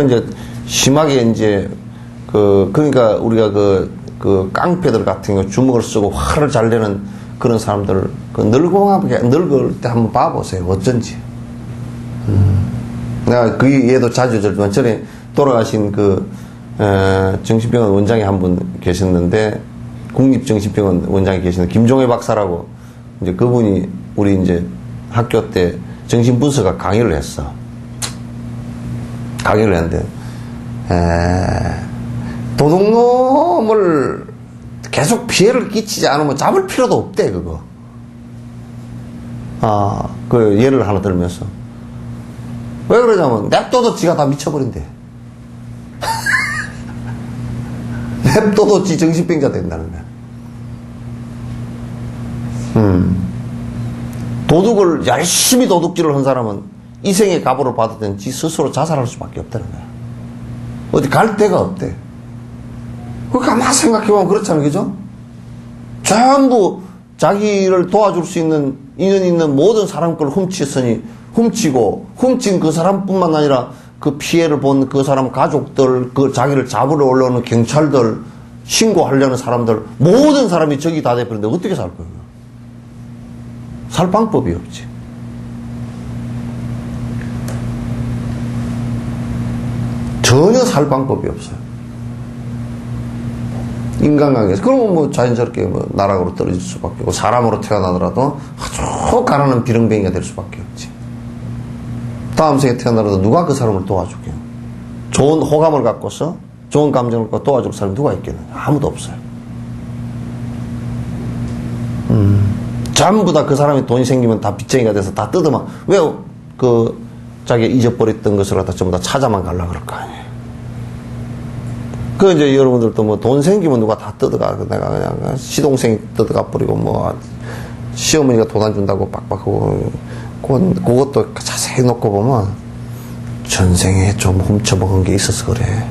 이제 심하게 그러니까 우리가 깡패들 같은 경우 주먹을 쓰고 화를 잘 내는 그런 사람들 늙을 때 한번 봐보세요. 어쩐지. 내가 얘도 자주 들지만 전에 돌아가신 정신병원 원장이 한 분 계셨는데, 국립정신병원 원장이 계시는데, 김종회 박사라고, 이제 그분이 우리 이제 학교 때 정신분석학 강의를 했어. 강의를 했는데, 도둑놈을 계속 피해를 끼치지 않으면 잡을 필요도 없대, 그거. 그 예를 하나 들면서. 왜 그러냐면 냅둬도 지가 다 미쳐버린대. 냅둬도 지 정신병자 된다는 거야. 도둑을 열심히 도둑질을 한 사람은 이 생의 값으로 받았던 지 스스로 자살할 수밖에 없다는 거야. 어디 갈 데가 없대. 그 가만히 생각해보면 그렇잖아요, 그죠? 전부 자기를 도와줄 수 있는 인연 있는 모든 사람 걸 훔친 그 사람뿐만 아니라 그 피해를 본 그 사람 가족들, 자기를 잡으러 올라오는 경찰들, 신고하려는 사람들, 모든 사람이 적이 다 돼버렸는데 어떻게 살 거예요? 살 방법이 없지. 전혀 살 방법이 없어요. 인간관계에서. 그러면 자연스럽게 나락으로 떨어질 수밖에 없고, 사람으로 태어나더라도 아주 가난한 비렁뱅이가 될 수밖에 없지. 다음 생에 태어나더라도 누가 그 사람을 도와주게요? 좋은 호감을 갖고서 좋은 감정을 갖고 도와줄 사람이 누가 있겠느냐? 아무도 없어요. 전부 다 그 사람이 돈이 생기면 다 빚쟁이가 돼서 다 뜯어만, 왜 자기가 잊어버렸던 것을 갖다 전부 다 찾아만 가려고 그럴 거 아니에요. 이제 여러분들도 돈 생기면 누가 다 뜯어가. 내가 그냥 시동생이 뜯어가 버리고 시어머니가 돈 안 준다고 빡빡하고, 그것도 자세히 놓고 보면 전생에 좀 훔쳐먹은 게 있어서 그래.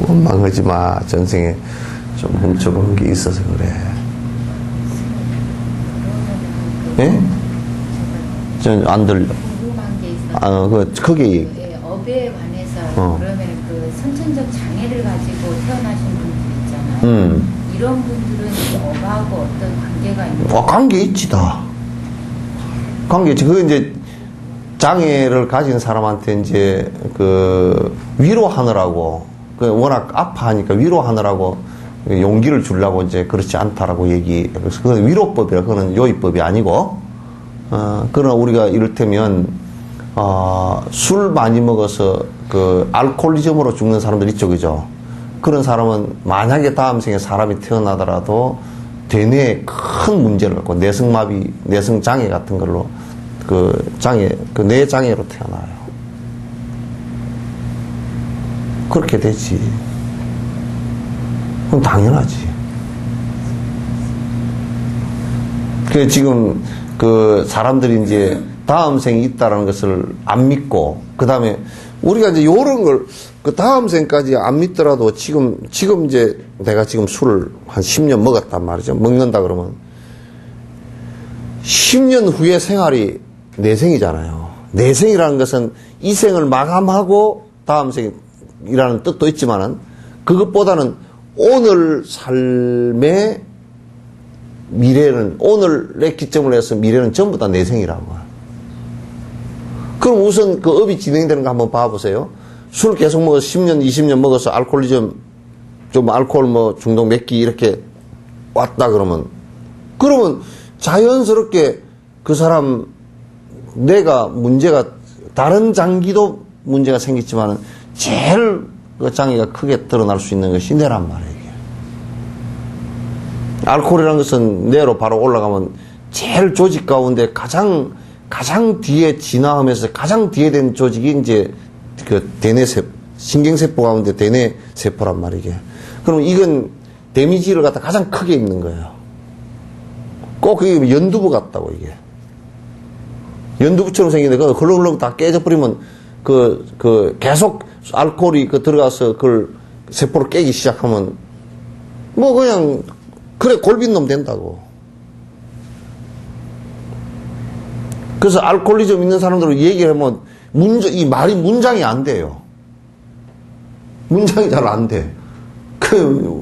망하지 마. 전생에 좀 훔쳐먹은 게 있어서 그래. 예? 전 안 들려. 궁금한 게 있어요. 크게. 업에 관해서 그러면 선천적 장애를 가지고 태어나신 분들 있잖아요. 이런 분들은 이 업하고 어떤 관계가 있나요? 관계 있지, 다. 관계 있지. 이제 장애를 가진 사람한테 이제 위로하느라고, 워낙 아파하니까 위로하느라고 용기를 주려고 이제 그렇지 않다라고 그래서 그건 위로법이라, 그거는 요의법이 아니고, 그러나 우리가 이를테면, 술 많이 먹어서 알코올리즘으로 죽는 사람들 있죠, 그죠? 그런 사람은 만약에 다음 생에 사람이 태어나더라도 대뇌에 큰 문제를 갖고 내성마비, 내성장애 같은 걸로 뇌장애로 태어나요. 그렇게 되지. 그럼 당연하지. 그 지금 그 사람들이 이제 다음 생이 있다라는 것을 안 믿고, 그 다음에 우리가 이제 요런 걸, 그 다음 생까지 안 믿더라도 지금 이제 내가 지금 술을 한 10년 먹었단 말이죠. 먹는다 그러면 10년 후의 생활이 내 생이잖아요. 내 생이라는 것은 이 생을 마감하고 다음 생이라는 뜻도 있지만은 그것보다는 오늘 삶의 미래는, 오늘의 기점을 해서 미래는 전부 다 내 생이라고. 그럼 우선 그 업이 진행되는 거 한번 봐보세요. 술 계속 먹어서 10년, 20년 먹어서 알코올리즘, 좀 알코올 뭐 중독 몇 끼 이렇게 왔다 그러면 자연스럽게 그 사람 내가 문제가, 다른 장기도 문제가 생겼지만은 제일 그 장애가 크게 드러날 수 있는 것이 뇌란 말이에요. 이게. 알코올이라는 것은 뇌로 바로 올라가면 제일 조직 가운데 가장 뒤에 진화하면서 가장 뒤에 된 조직이 이제 그 대뇌세포, 신경세포 가운데 대뇌세포란 말이게. 그럼 이건 데미지를 갖다 가장 크게 입는 거예요. 꼭 그게 연두부 같다고 이게. 연두부처럼 생긴데 그 흘렁흘렁 다 깨져버리면 계속 알코올이 들어가서 그걸 세포를 깨기 시작하면 뭐 그냥 그래 골빈놈 된다고. 그래서 알코올리즘 있는 사람들로 얘기를 하면 이 말이 문장이 안 돼요. 문장이 잘 안 돼.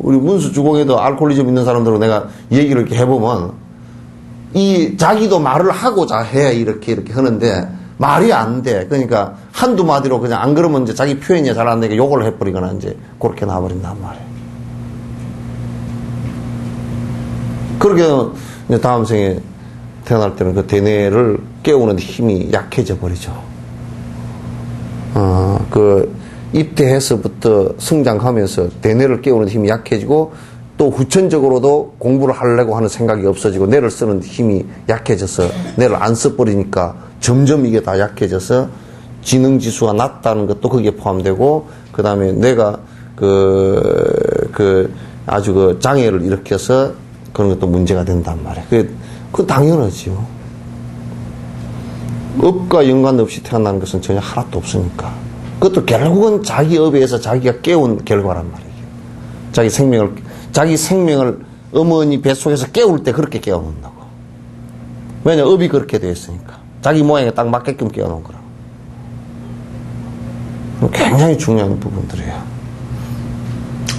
우리 문수 주공에도 알코올리즘 있는 사람들로 내가 얘기를 이렇게 해보면 자기도 말을 하고자 해 이렇게 하는데 말이 안 돼. 그러니까 한두 마디로 그냥 안 그러면 이제 자기 표현이 잘 안 되니까 욕을 해버리거나 이제 그렇게 나와버린단 말이에요. 그렇게 이제 다음 생에 태어날 때는 그 대뇌를 깨우는 힘이 약해져 버리죠. 입대해서부터 성장하면서 대뇌를 깨우는 힘이 약해지고 또 후천적으로도 공부를 하려고 하는 생각이 없어지고 뇌를 쓰는 힘이 약해져서 뇌를 안 써버리니까 점점 이게 다 약해져서 지능지수가 낮다는 것도 거기에 포함되고 그 다음에 뇌가 아주 장애를 일으켜서 그런 것도 문제가 된단 말이에요. 그건 당연하지요. 업과 연관없이 태어나는 것은 전혀 하나도 없으니까. 그것도 결국은 자기 업에 의해서 자기가 깨운 결과란 말이에요. 자기 생명을 어머니 뱃속에서 깨울 때 그렇게 깨워놓는다고. 왜냐, 업이 그렇게 되어 있으니까. 자기 모양에 딱 맞게끔 깨워놓은 거라고. 굉장히 중요한 부분들이에요.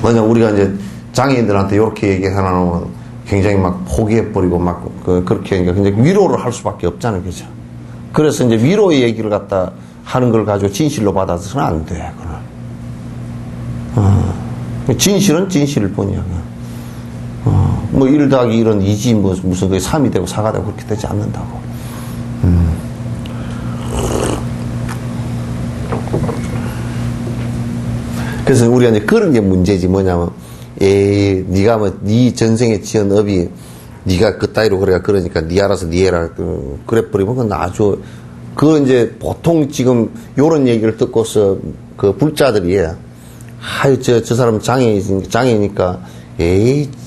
왜냐, 우리가 이제 장애인들한테 이렇게 얘기해놓으면 굉장히 막 포기해버리고 막 그렇게 하니까 굉장히 위로를 할 수밖에 없잖아요. 그죠? 그래서 이제 위로의 얘기를 갖다 하는 걸 가지고 진실로 받아서는 안 돼, 그걸. 진실은 진실일 뿐이야. 뭐 1 더하기 1은 2지, 무슨 그게 3이 되고 4가 되고 그렇게 되지 않는다고. 그래서 우리가 이제 그런 게 문제지. 뭐냐면, 니가 니 전생에 지은 업이 니가 그따위로 그러니까 니 알아서 니 해라. 그래 버리면 그건 아주, 이제 보통 지금 요런 얘기를 듣고서 불자들이, 저 사람 장애니까,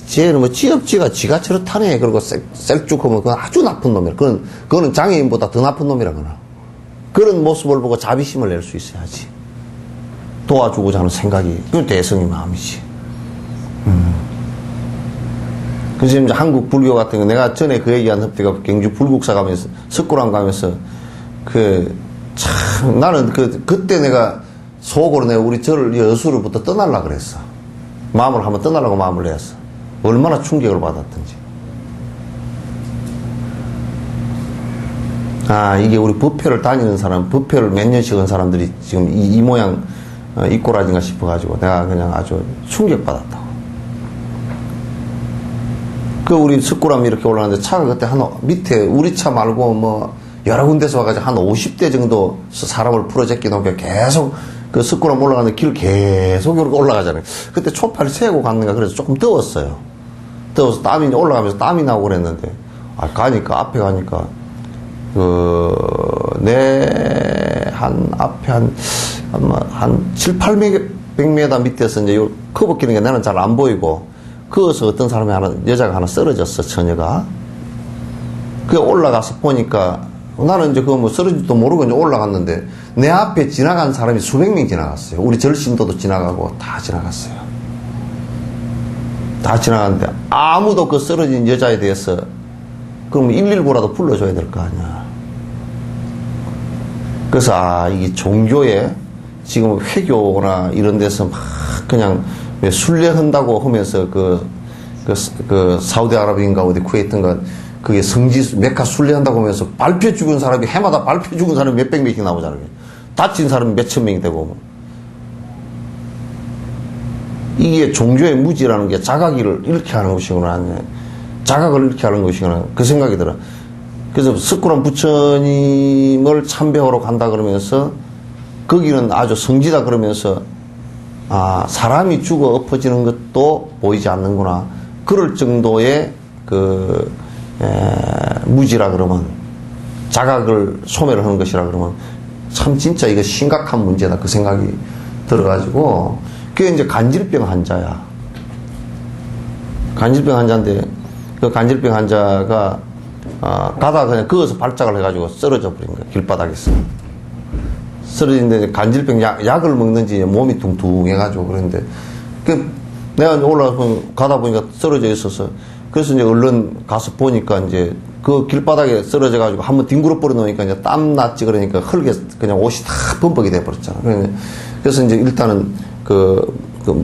쟤는 뭐 지업지가 지가 저렇다네. 그리고 셀쭉하면 그건 아주 나쁜 놈이라. 그거는 장애인보다 더 나쁜 놈이라거나. 그런 모습을 보고 자비심을 낼 수 있어야지. 도와주고자 하는 생각이, 그건 대성의 마음이지. 그래서 이제 한국 불교 같은 거, 내가 전에 그 얘기한 흡대가 경주 불국사 가면서, 석굴암 가면서, 나는 그때 내가 속으로 내가 우리 절을 여수로부터 떠나려고 그랬어. 마음을 한번 떠나려고 마음을 했어. 얼마나 충격을 받았던지. 이게 우리 법회를 다니는 사람, 법회를 몇 년씩 한 사람들이 지금 이 모양, 이꼬라진가 싶어가지고 내가 그냥 아주 충격받았다고. 우리 석굴암 이렇게 올라가는데 차가 그때 밑에 우리 차 말고 뭐 여러 군데서 와가지고 한 50대 정도 사람을 풀어제끼 놓으니까 계속 석굴암 올라가는데 길 계속 이렇게 올라가잖아요. 그때 초파를 세고 갔는가 그래서 조금 더웠어요. 더워서 땀이 올라가면서 땀이 나고 그랬는데 앞에 가니까 앞에 한 7, 800m 밑에서 이제 요 커브 끼는 게 나는 잘 안 보이고, 그어서 어떤 사람이 여자가 하나 쓰러졌어, 처녀가. 그 올라가서 보니까 나는 이제 그거 뭐 쓰러질지도 모르고 이제 올라갔는데 내 앞에 지나간 사람이 수백 명 지나갔어요. 우리 절신도도 지나가고 다 지나갔어요. 다 지나갔는데 아무도 그 쓰러진 여자에 대해서 그럼 119라도 불러줘야 될 거 아니야. 그래서 이게 종교에 지금 회교나 이런 데서 막 그냥 왜 순례한다고 하면서 그 사우디아라비아인가 어디 쿠웨이트인가 그게 성지 메카 순례한다고 하면서 밟혀 죽은 사람이 해마다 밟혀 죽은 사람이 몇백 명씩 나오잖아요. 다친 사람이 몇천 명이 되고. 이게 종교의 무지라는 게 자각을 이렇게 하는 것이구나. 자각을 이렇게 하는 것이구나. 그 생각이 들어. 그래서 석굴암 부처님을 참배하러 간다 그러면서 거기는 아주 성지다 그러면서 사람이 죽어 엎어지는 것도 보이지 않는구나. 그럴 정도의 무지라 그러면 자각을 소멸을 하는 것이라 그러면 참 진짜 이거 심각한 문제다 그 생각이 들어가지고 그게 이제 간질병 환자야. 간질병 환자인데 그 간질병 환자가 가다가 그냥 거기서 발작을 해가지고 쓰러져 버린 거야. 길바닥에서 쓰러지는데 간질병 약을 먹는지 몸이 둥둥해가지고 그랬는데 내가 올라가서 가다 보니까 쓰러져 있어서 그래서 이제 얼른 가서 보니까 이제 그 길바닥에 쓰러져 가지고 한번 뒹굴어 버려 놓으니까 이제 땀 났지 그러니까 흙에 그냥 옷이 다 범벅이 돼 버렸잖아. 그래서 이제 일단은 그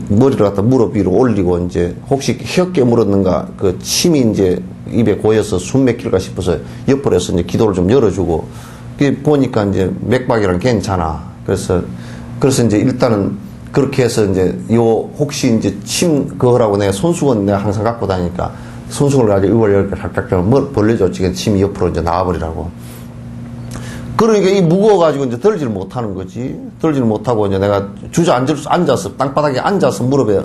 머리를 갖다 무릎 위로 올리고 이제 혹시 혀 깨물었는가 그 침이 이제 입에 고여서 숨 막힐까 싶어서 옆으로 해서 이제 기도를 좀 열어주고 보니까 이제 맥박이랑 괜찮아. 그래서 이제 일단은 그렇게 해서 이제 혹시 이제 침 그거라고 내가 손수건 내가 항상 갖고 다니니까 손수건을 가지고 이걸 이렇게 살짝 벌려줬지. 침이 옆으로 이제 나와버리라고. 그러니까 이 무거워가지고 이제 들지를 못하는 거지. 들지를 못하고 이제 내가 앉아서, 땅바닥에 앉아서 무릎에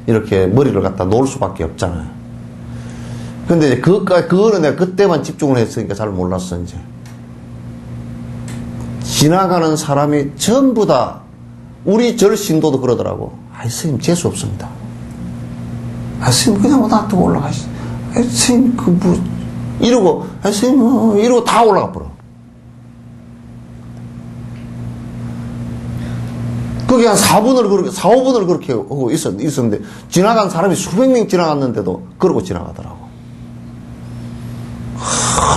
이렇게 머리를 갖다 놓을 수밖에 없잖아요. 근데 이제 그거는 내가 그때만 집중을 했으니까 잘 몰랐어, 이제. 지나가는 사람이 전부 다 우리 절신도도 그러더라고. 스님 재수 없습니다. 스님 그냥 놔두고 올라가시죠. 스님 이러고 스님 이러고 다 올라가 버려. 그게 한 4-5분을 그렇게 하고 있었는데 지나간 사람이 수백 명 지나갔는데도 그러고 지나가더라고.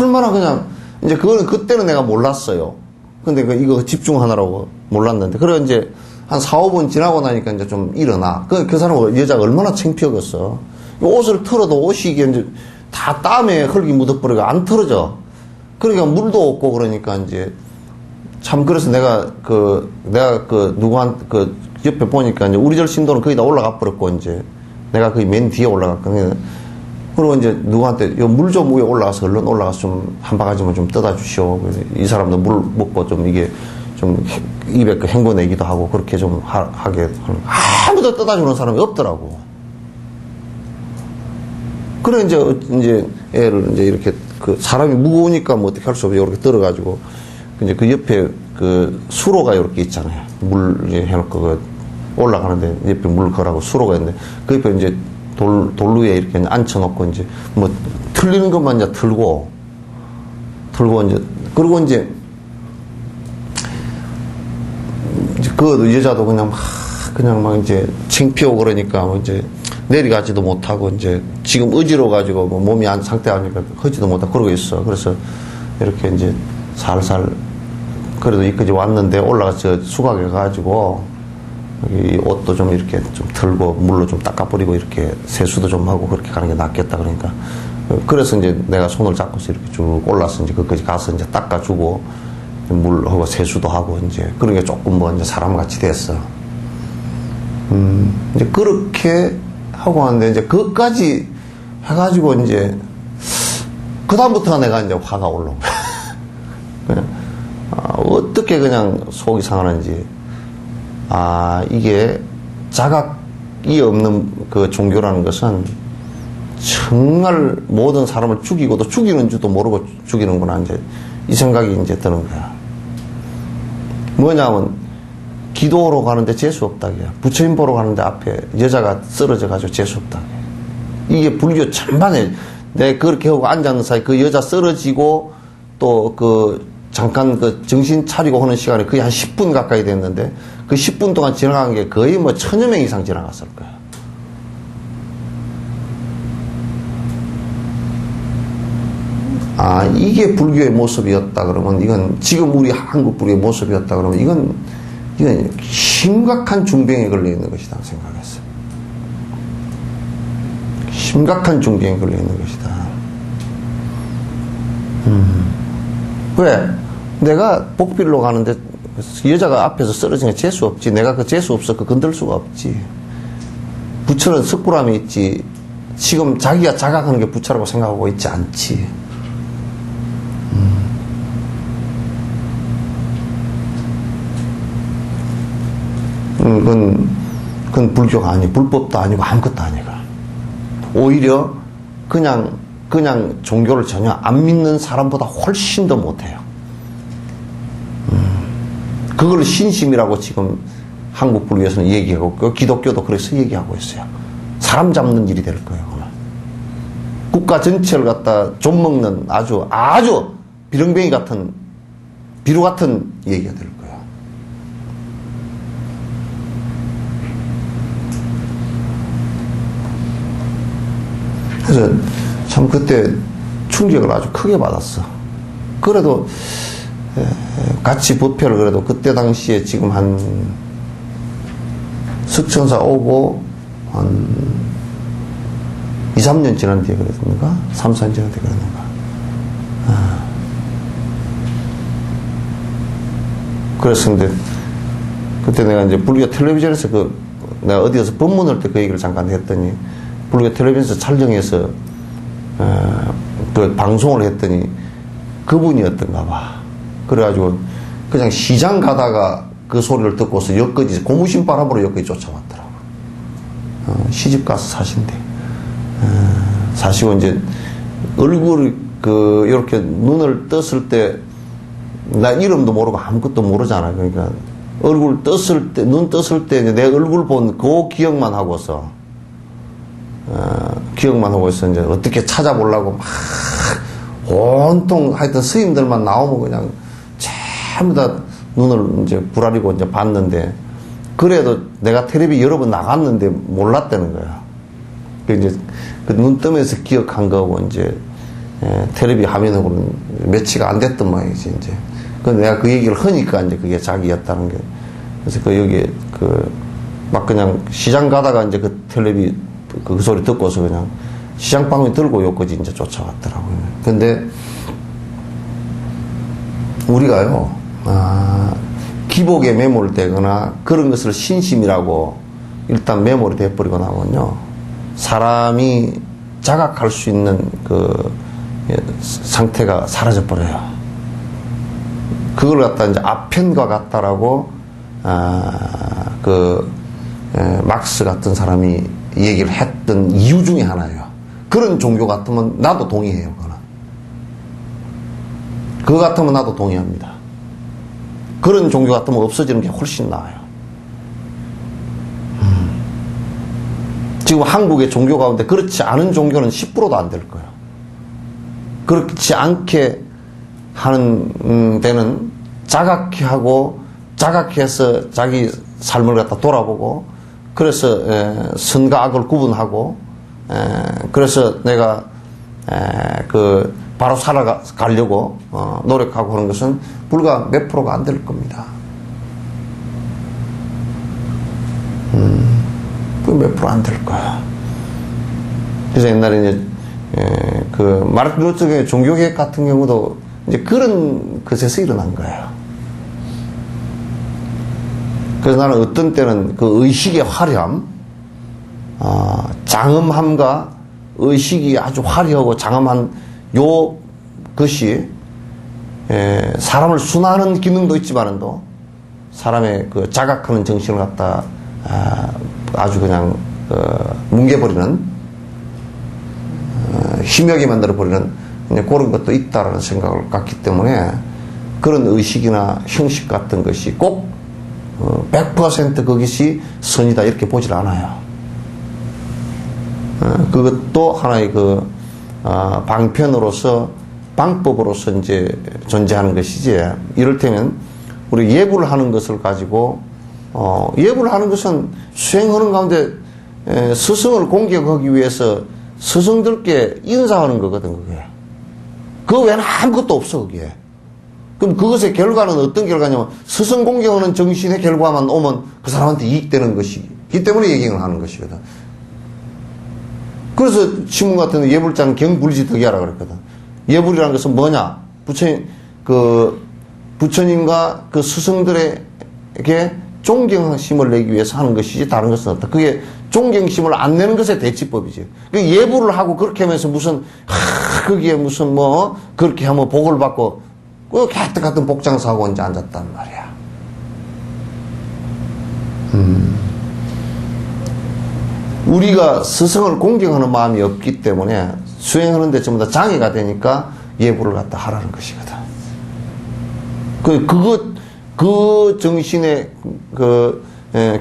얼마나 그냥 이제 그때는 내가 몰랐어요. 근데 이거 집중하느라고 몰랐는데 그래 이제 한 4-5분 지나고 나니까 이제 좀 일어나. 그 사람 여자가 얼마나 창피하겠어. 옷을 털어도 옷이 이제 다 땀에 흙이 묻어버리고 안 털어져. 그러니까 물도 없고 그러니까 이제 참 그래서 내가 누구한 옆에 보니까 이제 우리 절신도는 거의 다 올라가 버렸고 이제 내가 거의 맨 뒤에 올라갔거든요. 그리고 이제 누구한테 물 좀 위에 올라가서 얼른 올라가서 좀 한 바가지만 좀 떠다 주시오. 이 사람도 물 먹고 좀 이게 좀 입에 헹궈내기도 하고 그렇게 좀 하게 아무도 떠다 주는 사람이 없더라고. 그래 이제 애를 이제 이렇게 사람이 무거우니까 뭐 어떻게 할 수 없이 이렇게 들어가지고 이제 그 옆에 수로가 이렇게 있잖아요. 물 해놓고 올라가는데 옆에 물 거라고 수로가 있는데 그 옆에 이제 돌 위에 이렇게 앉혀놓고 이제 뭐 틀리는 것만 이제 틀고 이제 그리고 이제 그 여자도 그냥 막 이제 창피하고 그러니까 뭐 이제 내려가지도 못하고 이제 지금 어지러워가지고 뭐 몸이 상태 아니까 하지도 못하고 그러고 있어. 그래서 이렇게 이제 살살 그래도 여기까지 왔는데 올라가서 수각해가지고 이 옷도 좀 이렇게 좀 털고 물로 좀 닦아버리고 이렇게 세수도 좀 하고 그렇게 가는 게 낫겠다 그러니까 그래서 이제 내가 손을 잡고서 이렇게 쭉 올라서 이제 거기까지 가서 이제 닦아주고 물하고 세수도 하고 이제 그런 게 조금 뭐 이제 사람같이 됐어. 이제 그렇게 하고 하는데 이제 그것까지 해가지고 이제 그다음부터 내가 이제 화가 올라온 거야. 그냥 어떻게 그냥 속이 상하는지. 이게 자각이 없는 그 종교라는 것은 정말 모든 사람을 죽이고 또 죽이는 줄도 모르고 죽이는구나 이제 이 생각이 이제 드는 거야. 뭐냐면 기도로 가는데 재수 없다기야. 부처님 보러 가는데 앞에 여자가 쓰러져 가지고 재수 없다기야. 이게 불교 전반에 내 그렇게 하고 앉았는 사이 그 여자 쓰러지고 또 잠깐 정신 차리고 하는 시간이 거의 한 10분 가까이 됐는데 그 10분 동안 지나간 게 거의 뭐 1000여 명 이상 지나갔을 거야. 아, 이게 불교의 모습이었다 그러면 이건 지금 우리 한국 불교의 모습이었다 그러면 이건 심각한 중병에 걸려 있는 것이다 생각했어요. 심각한 중병에 걸려 있는 것이다. 왜? 내가 복빌로 가는데 여자가 앞에서 쓰러지는 게 재수 없지. 내가 그 재수 없어. 건들 수가 없지. 부처는 석굴암에 있지. 지금 자기가 자각하는 게 부처라고 생각하고 있지 않지. 그건 불교가 아니고 불법도 아니고 아무것도 아니고 오히려 그냥 종교를 전혀 안 믿는 사람보다 훨씬 더 못해요. 그걸 신심이라고 지금 한국 불교에서는 얘기하고 기독교도 그래서 얘기하고 있어요. 사람 잡는 일이 될 거예요. 그건. 국가 전체를 갖다 좀먹는 아주 비렁뱅이 같은 비루 같은 얘기가 될 거예요. 그래서 참 그때 충격을 아주 크게 받았어. 그래도 같이 법회를 그래도 그때 당시에 지금 한 석천사 오고 한 2, 3년 지난 뒤에 그랬습니까? 3, 4년 지난 뒤에 그랬는가? 그랬었는데 그때 내가 이제 불교 텔레비전에서 내가 어디에서 법문할 때 그 얘기를 잠깐 했더니 불교 텔레비전에서 촬영해서 그 방송을 했더니 그분이었던가 봐. 그래가지고 그냥 시장 가다가 그 소리를 듣고서 여기까지 고무신 바람으로 여기까지 쫓아왔더라고. 시집 가서 사신대. 사시고 이제 얼굴 이렇게 눈을 떴을 때 나 이름도 모르고 아무것도 모르잖아. 그러니까 얼굴 떴을 때 눈 떴을 때 내 얼굴 본 그 기억만 하고서 이제 어떻게 찾아보려고 막 온통 하여튼 스님들만 나오면 그냥 전부 다 눈을 이제 부라리고 이제 봤는데 그래도 내가 텔레비 여러 번 나갔는데 몰랐다는 거야. 그 이제 그 눈 뜨면서 기억한 거고 이제 텔레비 화면으로는 며칠 안 됐던 모양이지 이제. 그 내가 그 얘기를 하니까 이제 그게 자기였다는 게. 그래서 여기 막 그냥 시장 가다가 이제 그 텔레비 그 소리 듣고서 그냥 시장방에 들고 여기까지 이제 쫓아왔더라고요. 근데 우리가요, 기복에 매몰되거나 그런 것을 신심이라고 일단 매몰이 돼버리고 나면요, 사람이 자각할 수 있는 그 상태가 사라져버려요. 그걸 갖다 이제 아편과 같다라고, 막스 같은 사람이 얘기를 했던 이유 중에 하나예요. 그런 종교 같으면 나도 동의해요. 그거 같으면 나도 동의합니다. 그런 종교 같으면 없어지는 게 훨씬 나아요. 지금 한국의 종교 가운데 그렇지 않은 종교는 10%도 안 될 거예요. 그렇지 않게 하는 데는 자각해 하고 자각해서 자기 삶을 갖다 돌아보고 그래서 선과 악을 구분하고 그래서 내가 바로 살아가려고 노력하고 하는 것은 불과 몇 프로가 안 될 겁니다. 몇 프로 안 될 거야. 그래서 옛날에 이제 마르틴 루터의 종교개혁 같은 경우도 이제 그런 것에서 일어난 거예요. 그래서 나는 어떤 때는 그 의식의 화려함, 장엄함과 의식이 아주 화려하고 장엄한 것이 사람을 순화하는 기능도 있지만도 사람의 그 자각하는 정신을 갖다 아주 그냥 뭉개버리는 희미하게 만들어버리는 그런 것도 있다라는 생각을 갖기 때문에 그런 의식이나 형식 같은 것이 꼭 100% 그것이 선이다 이렇게 보질 않아요. 그것도 하나의 방편으로서 방법으로서 이제 존재하는 것이지. 이를테면 우리 예불을 하는 것을 가지고 예불을 하는 것은 수행하는 가운데 스승을 공격하기 위해서 스승들께 인사하는 거거든, 그게. 그 외에는 아무것도 없어, 그게. 그럼 그것의 결과는 어떤 결과냐면 스승 공격하는 정신의 결과만 오면 그 사람한테 이익되는 것이기 때문에 얘기를 하는 것이거든. 그래서 신문 같은 예불자는 경불지덕이하라 그랬거든. 예불이라는 것은 뭐냐? 부처님과 그 스승들에게 존경심을 내기 위해서 하는 것이지 다른 것은 없다. 그게 존경심을 안 내는 것의 대치법이지. 예불을 하고 그렇게 하면서 무슨 거기에 무슨 그렇게 하면 복을 받고 그 개떡 같은 복장사고 이제 앉았단 말이야. 우리가 스승을 공경하는 마음이 없기 때문에 수행하는 데 전부 다 장애가 되니까 예불을 갖다 하라는 것이거든. 그 정신의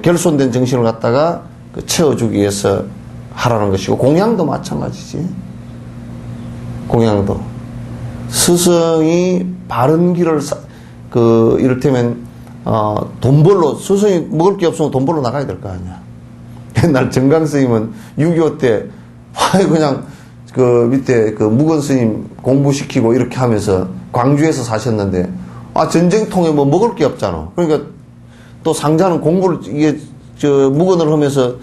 결손된 정신을 갖다가 채워주기 위해서 하라는 것이고, 공양도 마찬가지지. 공양도 스승이 바른 길을 이를테면 돈 벌러, 스승이 먹을 게 없으면 돈 벌러 나가야 될 거 아니야. 옛날 정강 스님은 6.25 때 그냥 그 밑에 그 무건 스님 공부시키고 이렇게 하면서 광주에서 사셨는데, 전쟁통에 뭐 먹을 게 없잖아. 그러니까 또 상자는 공부를 무건을 하면서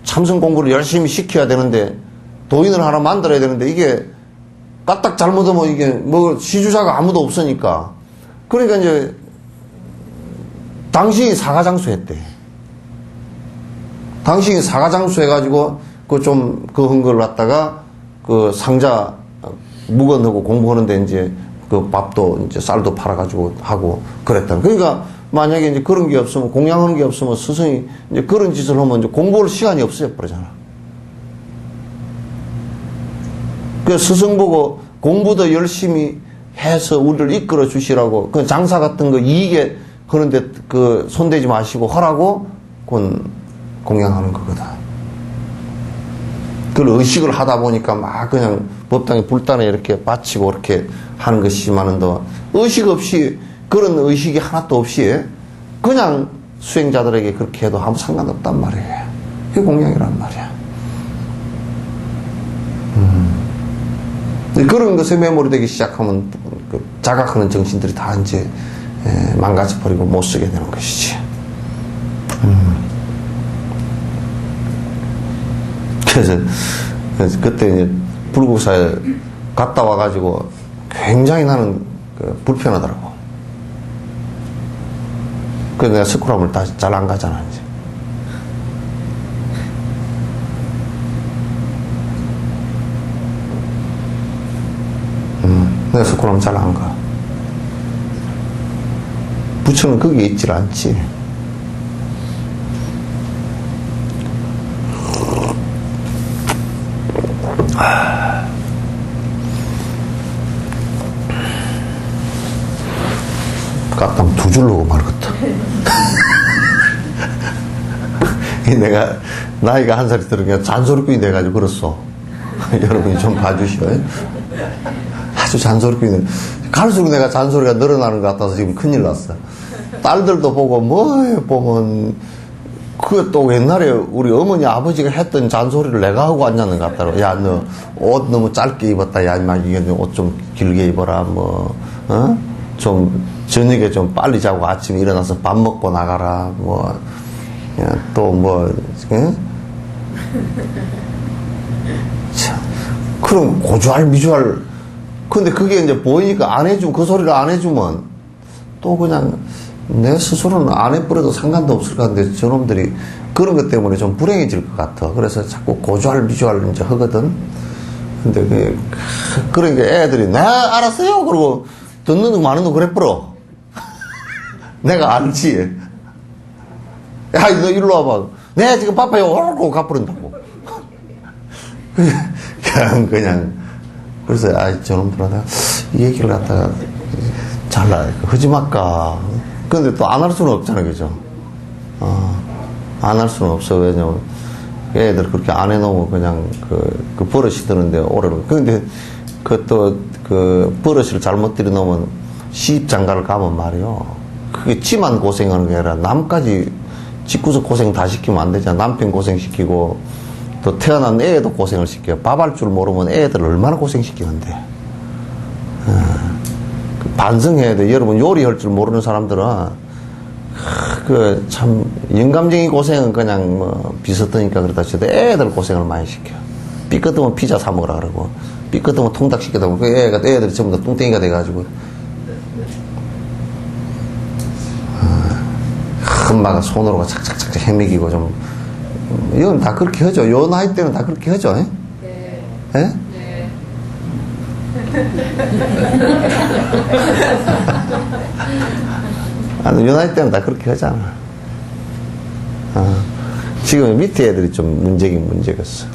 참선 공부를 열심히 시켜야 되는데 도인을 하나 만들어야 되는데 이게 까딱 잘못하면 이게 뭐 시주자가 아무도 없으니까. 그러니까 이제 당신이 사가장수 했대. 당신이 사가장수 해가지고 한 걸 갖다가 그 상자 무건하고 공부하는데 이제 그 밥도 이제 쌀도 팔아가지고 하고 그랬다. 그러니까 만약에 이제 그런 게 없으면, 공양하는 게 없으면 스승이 이제 그런 짓을 하면 이제 공부할 시간이 없어져 버리잖아. 그 스승 보고 공부도 열심히 해서 우리를 이끌어 주시라고, 그 장사 같은 거 이익에 그런데 그 손대지 마시고 하라고 그건 공양하는 거거든. 그걸 의식을 하다 보니까 막 그냥 법당에 불단에 이렇게 바치고 이렇게 하는 것이지만은 더 의식 없이, 그런 의식이 하나도 없이 그냥 수행자들에게 그렇게 해도 아무 상관없단 말이에요. 그게 공양이란 말이야. 그런 것에 매몰되기 시작하면 그 자각하는 정신들이 다 이제 망가져버리고 못 쓰게 되는 것이지. 그래서 그때 이제 불국사에 갔다 와가지고 굉장히 나는 불편하더라고. 그래서 내가 스쿠람을 다시 잘 안 가잖아, 이제. 내가 스쿠람 잘 안 가. 부처는 거기에 있질 않지. 깎다면 두 줄로 말겠다. 내가 나이가 한 살이 들으니까 잔소리꾼이 돼가지고 그랬어. 여러분이 좀 봐주시오. 아주 잔소리꾼이. 갈수록 내가 잔소리가 늘어나는 것 같아서 지금 큰일 났어. 딸들도 보고 보면 그게 또 옛날에 우리 어머니 아버지가 했던 잔소리를 내가 하고 앉았는 것 같더라고. 야, 너 옷 너무 짧게 입었다. 야, 임마, 이게 옷 좀 길게 입어라. 좀 저녁에 좀 빨리 자고 아침에 일어나서 밥 먹고 나가라. 참, 그럼 고주할 미주할. 근데 그게 이제 보이니까 안 해주면, 그 소리를 안 해주면 또 그냥 내 스스로는 안 해버려도 상관도 없을 것 같은데 저놈들이 그런 것 때문에 좀 불행해질 것 같아. 그래서 자꾸 고주할 미주할 이제 하거든. 근데 그러니까 애들이 네 알았어요 그러고 듣는 놈 많은 놈 그랬버려. 내가 알지. 야, 너 일로 와봐. 네, 지금 바빠요. 오르고 가버린다고. 그냥. 그래서, 저놈들한테 이 얘기를 갖다가 잘라. 하지 말까. 근데 또 안 할 수는 없잖아, 그죠? 안 할 수는 없어. 왜냐면, 애들 그렇게 안 해놓으면 그냥 그 버릇이 드는데 오래로. 근데 그것도 그 버릇을 잘못 들여놓으면 시집장가를 가면 말이요. 그게 지만 고생하는 게 아니라 남까지 집구서 고생 다 시키면 안 되잖아. 남편 고생시키고 또 태어난 애도 고생을 시켜요. 밥할 줄 모르면 애들 얼마나 고생시키는데. 반성해야 돼. 여러분 요리할 줄 모르는 사람들은 그 참 영감쟁이 고생은 그냥 뭐 비슷하니까 그렇다 쳐도 애들 고생을 많이 시켜. 삐끗하면 피자 사 먹으라 그러고 삐끗하면 통닭 시키다 보고 애들이 전부 다 뚱땡이가 돼가지고 엄마가 손으로 착착착착 헤매기고 좀 이건 다 그렇게 하죠. 요 나이 때는 다 그렇게 하죠. 에? 네. 예? 네. 아니, 요 나이 때는 다 그렇게 하잖아. 지금 밑에 애들이 좀 문제긴 문제겠어.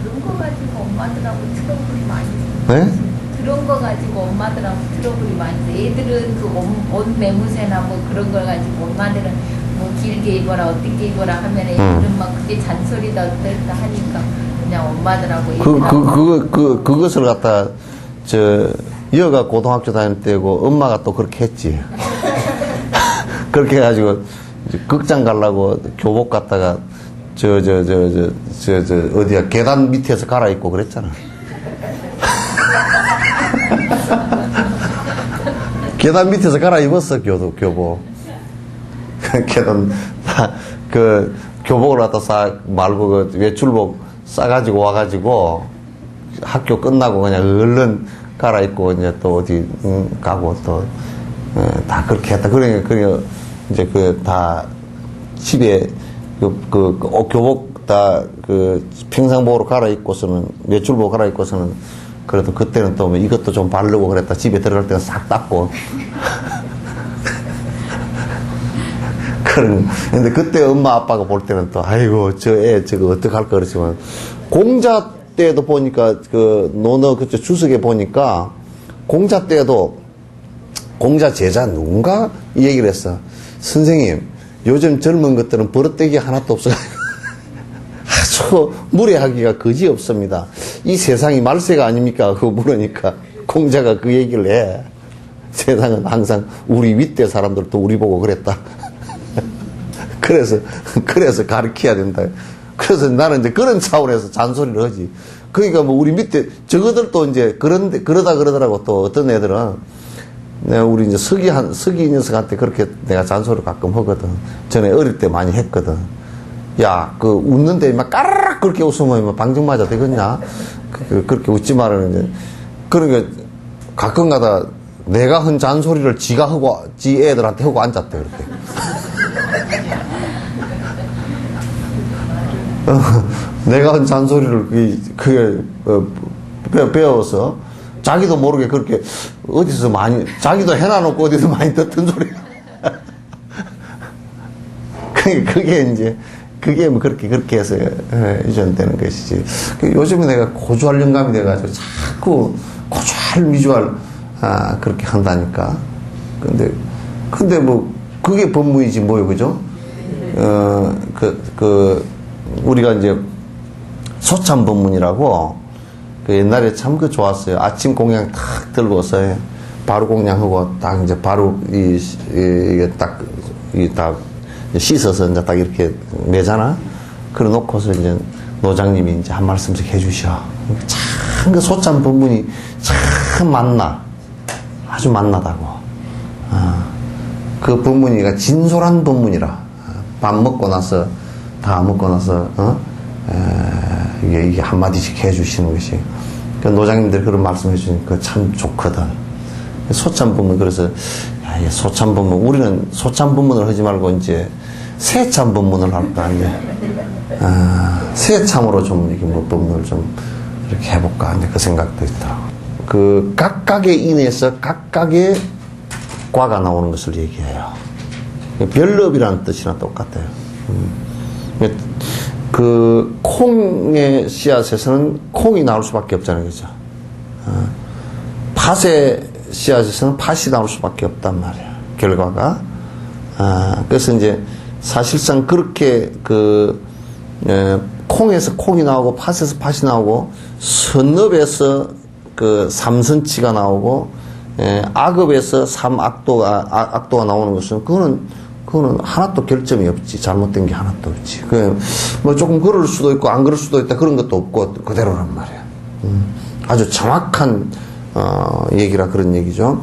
그런 거 가지고 엄마들하고 트러블이 많이 네? 그런 거 가지고 엄마들하고 트러블이 많이 돼. 애들은 그 옷 매무새나 뭐 그런 걸 가지고 엄마들은 뭐 길게 입어라 어떻게 입어라 하면 애들은 막 그게 잔소리다 어떨다 하니까 그냥 엄마들하고 애들하고 그것을 갖다 여가 고등학교 다닐 때고 엄마가 또 그렇게 했지. 그렇게 해가지고 극장 가려고 교복 갖다가 어디야 계단 밑에서 갈아입고 그랬잖아. 계단 밑에서 갈아입었어 교복. 계단 그 교복을 갖다 싸 말고 그 외출복 싸가지고 와가지고 학교 끝나고 그냥 얼른 갈아입고 이제 또 어디 가고 또 다 그렇게 했다. 그러니까 이제 다 집에 교복 다 평상복으로 갈아입고서는 외출복 갈아입고서는 그래도 그때는 또 뭐 이것도 좀 바르고 그랬다. 집에 들어갈 때는 싹 닦고. 근데 그때 엄마 아빠가 볼 때는 또 아이고 저 애 저거 어떡할까 그랬지만 공자 때도 보니까 논어 그쪽 주석에 보니까 공자 때도 공자 제자 누군가 이 얘기를 했어. 선생님 요즘 젊은 것들은 버릇되기 하나도 없어가지고 아주 무례하기가 거지 없습니다. 이 세상이 말세가 아닙니까? 그거 물으니까 공자가 그 얘기를 해. 세상은 항상 우리 윗대 사람들도 우리 보고 그랬다. 그래서 가르쳐야 된다. 그래서 나는 이제 그런 차원에서 잔소리를 하지. 그러니까 뭐 우리 밑에 저거들도 이제 그러더라고. 또 어떤 애들은 내가 우리 이제 서기 녀석한테 그렇게 내가 잔소리를 가끔 하거든. 전에 어릴 때 많이 했거든. 야, 웃는데 막 까르륵 그렇게 웃으면 막 방정 맞아 되겠냐? 그렇게 웃지 말라는 그러니까 가끔 가다 내가 한 잔소리를 지가 하고, 지 애들한테 하고 앉았대, 그렇게. 내가 한 잔소리를 배워서 자기도 모르게 그렇게 어디서 많이, 자기도 해놔놓고 어디서 많이 듣던 소리야. 그게 뭐 그렇게 해서 유전되는 것이지. 요즘에 내가 고주할 영감이 돼가지고 자꾸 고주할 미주할, 그렇게 한다니까. 근데 뭐, 그게 법무이지 뭐요, 그죠? 우리가 이제 소참 법문이라고 옛날에 참 좋았어요. 아침 공양 탁 들고서 바로 공양하고 딱 이제 바로 이게 딱 씻어서 이제 딱 이렇게 매잖아. 그래 놓고서 이제 노장님이 이제 한 말씀씩 해주셔. 참 그 소참 법문이 참 만나. 아주 만나다고. 그 법문이가 진솔한 법문이라. 밥 먹고 나서, 다 먹고 나서, 이게 한마디씩 해주시는 것이. 그 노장님들이 그런 말씀 해주니까 참 좋거든. 소참 법문, 그래서, 소참 법문, 우리는 소참 법문을 하지 말고 이제 세참 법문을 할까, 이제. 세참으로 좀, 이렇게 뭐 법문을 좀 이렇게 해볼까, 이제 그 생각도 있더라고. 각각에 인해서 각각의 과가 나오는 것을 얘기해요. 별업이라는 뜻이나 똑같아요. 콩의 씨앗에서는 콩이 나올 수밖에 없잖아요. 그죠? 팥의 씨앗에서는 팥이 나올 수밖에 없단 말이에요. 결과가. 그래서 이제 사실상 그렇게 콩에서 콩이 나오고 팥에서 팥이 나오고 선읍에서 그 삼선치가 나오고 악읍에서 악도가 나오는 것은 그거는 하나도 결점이 없지. 잘못된 게 하나도 없지. 뭐 조금 그럴 수도 있고 안 그럴 수도 있다 그런 것도 없고 그대로란 말이야. 아주 정확한 얘기라 그런 얘기죠.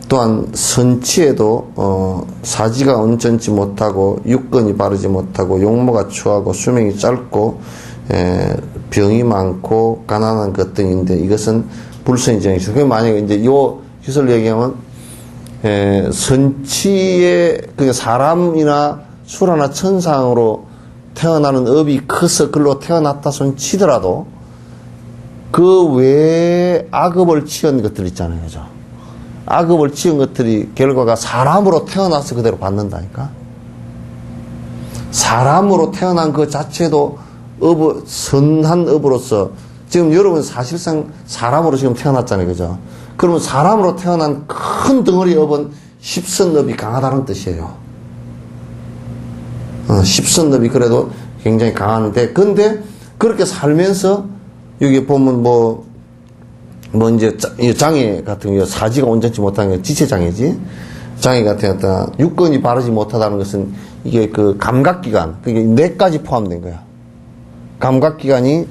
또한 선치에도 사지가 온전치 못하고 육건이 바르지 못하고 용모가 추하고 수명이 짧고 병이 많고 가난한 것 등인데 이것은 불선이정이죠. 그럼 만약에 이제 요 기술 얘기하면 선치에 그 사람이나 수라나 천상으로 태어나는 업이 커서 글로 태어났다 손 치더라도 그 외에 악업을 치은 것들 있잖아요, 그죠? 악업을 치은 것들이 결과가 사람으로 태어나서 그대로 받는다니까. 사람으로 태어난 그 자체도 선한 업으로서 지금 여러분 사실상 사람으로 지금 태어났잖아요, 그죠? 그러면 사람으로 태어난 큰 덩어리 업은 십선업이 강하다는 뜻이에요. 십선업이 그래도 굉장히 강한데, 근데 그렇게 살면서 여기 보면 뭐 이제 장애 같은 경우 사지가 온전치 못하는 게 지체장애지. 장애 같은 경우 육건이 바르지 못하다는 것은 이게 그 감각기관, 그게 뇌까지 포함된 거야. 감각기관이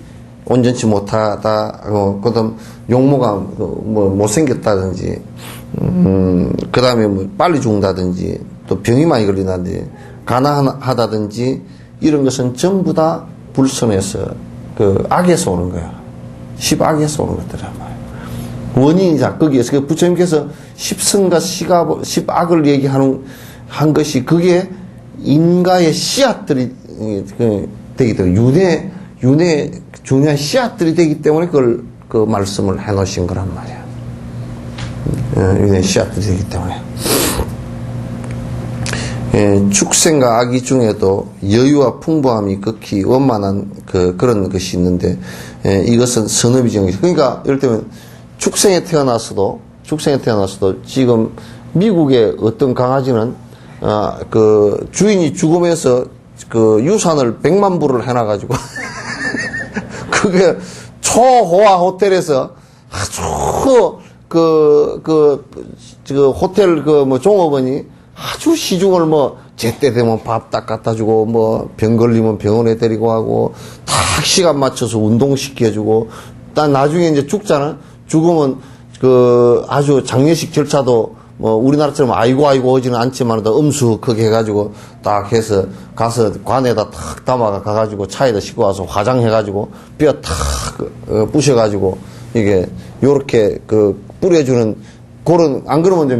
온전치 못하다, 그다음 용모가 뭐 못생겼다든지, 그 다음에 뭐 빨리 죽는다든지, 또 병이 많이 걸린다든지, 가난하다든지, 이런 것은 전부 다 불선에서, 그 악에서 오는 거야. 십악에서 오는 것들이란 말이야. 원인이자 거기에서, 그 부처님께서 십선과 십악을 얘기하는, 한 것이 그게 인가의 씨앗들이 되기 때문에, 윤회 중요한 씨앗들이 되기 때문에 그걸 그 말씀을 해 놓으신 거란 말이야. 윤회 씨앗들이 되기 때문에. 축생과 악이 중에도 여유와 풍부함이 극히 원만한 그런 것이 있는데, 이것은 선업이정이죠. 그러니까, 예를 들면, 축생에 태어나서도 지금 미국의 어떤 강아지는, 그 주인이 죽으면서 그 유산을 100만 불을 해놔가지고, 그게 초호화 호텔에서 아주 호텔 종업원이 아주 시중을 뭐 제때 되면 밥 딱 갖다 주고 뭐 병 걸리면 병원에 데리고 가고 딱 시간 맞춰서 운동시켜주고 딱 나중에 이제 죽으면 그 아주 장례식 절차도 뭐 우리나라처럼 아이고 하지는 않지만 음수크게 해가지고 딱 해서 가서 관에다 탁 담아가 가가지고 차에다 싣고 와서 화장해가지고 뼈 탁 부셔가지고 이게 요렇게 뿌려주는 그런, 안 그러면 이제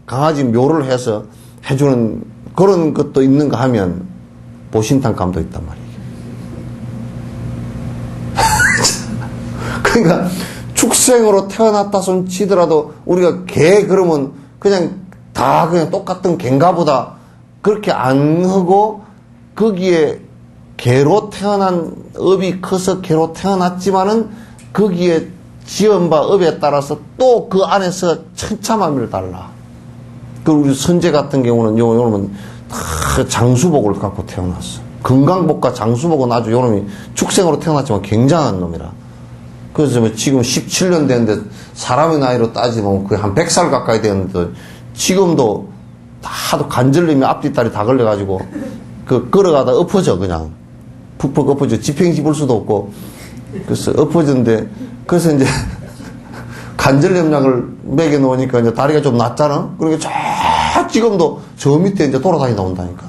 강아지 묘를 해서 해주는 그런 것도 있는가 하면 보신탕감도 있단 말이에요. 그러니까 축생으로 태어났다 손 치더라도 우리가 개 그러면 그냥 똑같은 개인가보다 그렇게 안 하고 거기에 개로 태어난 업이 커서 개로 태어났지만은 거기에 지은 바 업에 따라서 또 그 안에서 천차만별 달라. 그 우리 선제 같은 경우는 요놈은 다 장수복을 갖고 태어났어. 건강복과 장수복은 아주 요놈이 축생으로 태어났지만 굉장한 놈이라. 그래서 지금 17년 됐는데 사람의 나이로 따지면 거의 한 100살 가까이 되는데 지금도 하도 간절림이 앞뒤다리 다 걸려가지고 걸어가다 엎어져 그냥 푹푹 엎어져. 지팽이 집을 수도 없고 그래서 엎어졌는데 그래서 이제 간절염약을 먹여 놓으니까 이제 다리가 좀 낫잖아. 그러니까 지금도 저 밑에 이제 돌아다니다 온다니까.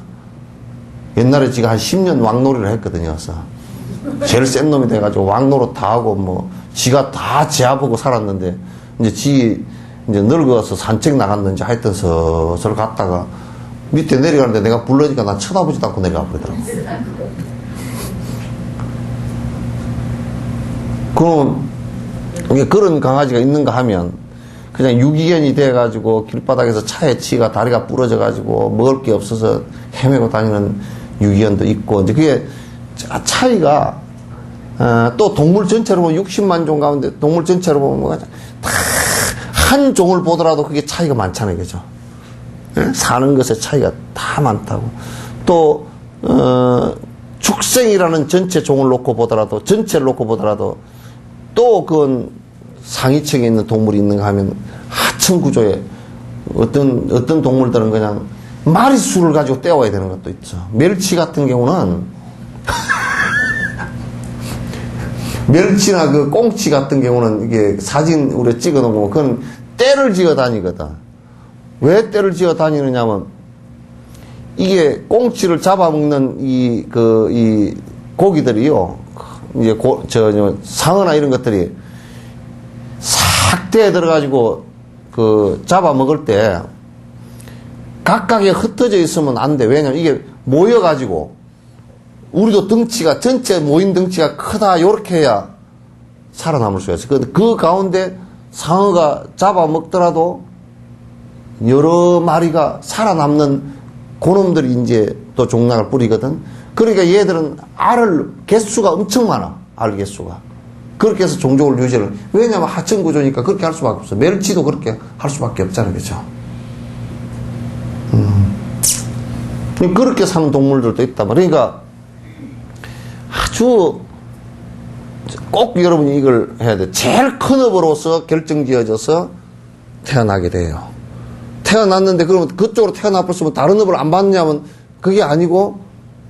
옛날에 지가 한 10년 왕놀이를 했거든요. 그래서 제일 센 놈이 돼가지고 왕노릇 다 하고 뭐 지가 다 제압하고 살았는데 이제 이제 늙어서 산책 나갔는지 하여튼 서서 갔다가 밑에 내려가는데 내가 불러니까 나 쳐다보지도 않고 내려가 버리더라고. 그럼 이게 그런 강아지가 있는가 하면 그냥 유기견이 돼가지고 길바닥에서 차에 치가 다리가 부러져가지고 먹을 게 없어서 헤매고 다니는 유기견도 있고 이제 그게 차이가 또 동물 전체로 보면 60만 종 가운데 동물 전체로 보면 다 한 종을 보더라도 그게 차이가 많잖아요, 그죠? 사는 것에 차이가 다 많다고. 또 축생이라는 전체 종을 놓고 보더라도, 전체를 놓고 보더라도, 또 그건 상위층에 있는 동물이 있는가 하면 하층 구조에 어떤 동물들은 그냥 마리수를 가지고 떼어와야 되는 것도 있죠. 멸치 같은 경우는 멸치나 그 꽁치 같은 경우는 이게 사진 우리가 찍어 놓으면 그건 떼를 지어 다니거든. 왜 떼를 지어 다니느냐면 이게 꽁치를 잡아먹는 이 고기들이요. 이제 상어나 이런 것들이 싹 떼에 들어가지고 잡아먹을 때 각각에 흩어져 있으면 안 돼. 왜냐면 이게 모여가지고 우리도 덩치가 전체 모인 덩치가 크다 요렇게 해야 살아남을 수가 있어. 그 가운데 상어가 잡아먹더라도 여러 마리가 살아남는 그놈들이 이제 또 종락을 뿌리거든. 그러니까 얘들은 개수가 엄청 많아. 알 개수가. 그렇게 해서 종족을 유지를. 왜냐면 하층 구조니까 그렇게 할 수밖에 없어. 멸치도 그렇게 할 수밖에 없잖아요. 그죠? 그렇게 사는 동물들도 있다. 그러니까 아주 꼭 여러분이 이걸 해야 돼. 제일 큰 업으로서 결정지어져서 태어나게 돼요. 태어났는데 그러면 그쪽으로 태어나버렸으면 다른 업을 안 받느냐면 그게 아니고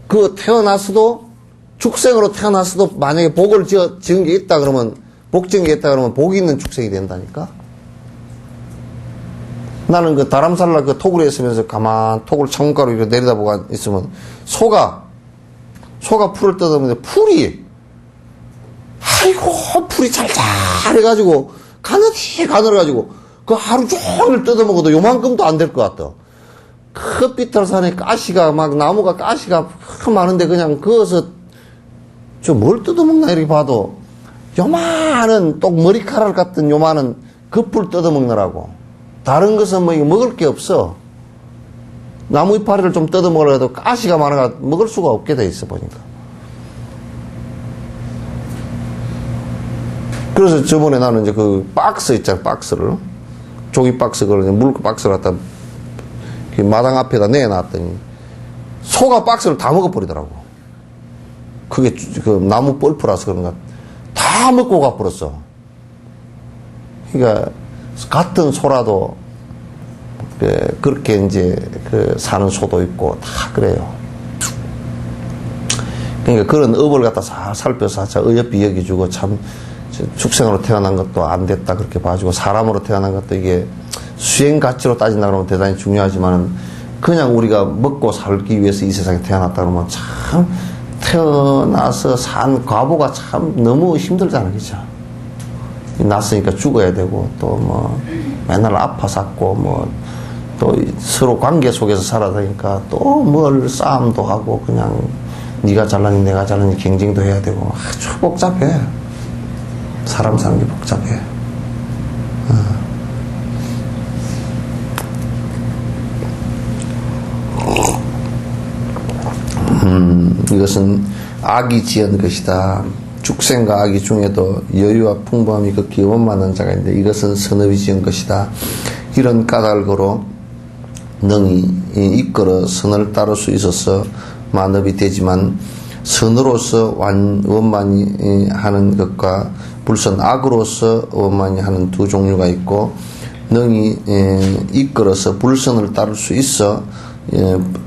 그 태어났어도 축생으로 태어났어도 만약에 복을 지은 게 있다 그러면 복 지은 게 있다 그러면 복이 있는 축생이 된다니까. 나는 그 다람살라 그 토굴에 있으면서 가만 토굴 창문가로 이렇게 내려다보고 있으면 소가 풀을 뜯어먹는데 풀이 잘잘해가지고 가늘어가지고 그 하루 종일 뜯어먹어도 요만큼도 안 될 것 같아. 그 삐뚤산에 나무가 가시가 많은데 그냥 그어서 뭘 뜯어먹나 이렇게 봐도 요만한 똑 머리카락 같은 요만한 그 풀 뜯어먹느라고. 다른 것은 뭐 이거 먹을 게 없어. 나무 이파리를 좀 뜯어먹으려 해도 가시가 많아가 먹을 수가 없게 돼 있어 보니까. 그래서 저번에 나는 이제 그 박스 있잖아, 박스를. 종이 박스, 그걸 물 박스를 갖다 마당 앞에다 내놨더니 소가 박스를 다 먹어버리더라고. 그게 그 나무 뻘프라서 그런가. 다 먹고 가버렸어. 그러니까 같은 소라도 그렇게 이제 사는 소도 있고 다 그래요. 그러니까 그런 업을 갖다 살펴서 어여삐 여기주고 참 축생으로 태어난 것도 안 됐다 그렇게 봐주고 사람으로 태어난 것도 이게 수행 가치로 따진다 그러면 대단히 중요하지만은 그냥 우리가 먹고 살기 위해서 이 세상에 태어났다 그러면 참 태어나서 산 과보가 참 너무 힘들잖아, 그죠? 났으니까 죽어야 되고 또 뭐 맨날 아파 샀고 뭐 또 서로 관계 속에서 살아다니까 또 뭘 싸움도 하고 그냥 네가 잘나니 내가 잘나니 경쟁도 해야 되고 아주 복잡해. 사람 사는 게 복잡해. 이것은 악이 지은 것이다. 축생과 악이 중에도 여유와 풍부함이 극히 원만한 자가 있는데 이것은 선업이 지은 것이다. 이런 까닭으로 능히 이끌어 선을 따를 수 있어서 만업이 되지만 선으로서 원만히 하는 것과 불선 악으로서 원만히 하는 두 종류가 있고 능히 이끌어서 불선을 따를 수 있어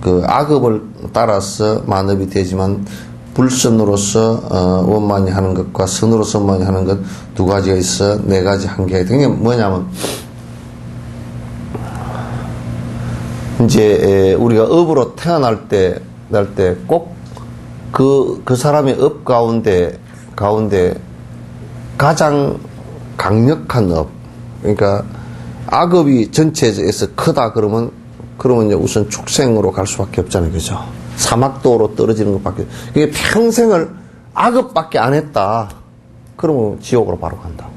그 악업을 따라서 만업이 되지만 불선으로서 원만히 하는 것과 선으로서 원만히 하는 것 두 가지가 있어 네 가지 한계가 있다. 그게 뭐냐면 이제 우리가 업으로 태어날 때 꼭 그 사람의 업 가운데 가장 강력한 업, 그러니까 악업이 전체에서 크다 그러면 이제 우선 축생으로 갈 수밖에 없잖아요, 그죠? 사막도로 떨어지는 것밖에. 그게 평생을 악업밖에 안 했다. 그러면 지옥으로 바로 간다고.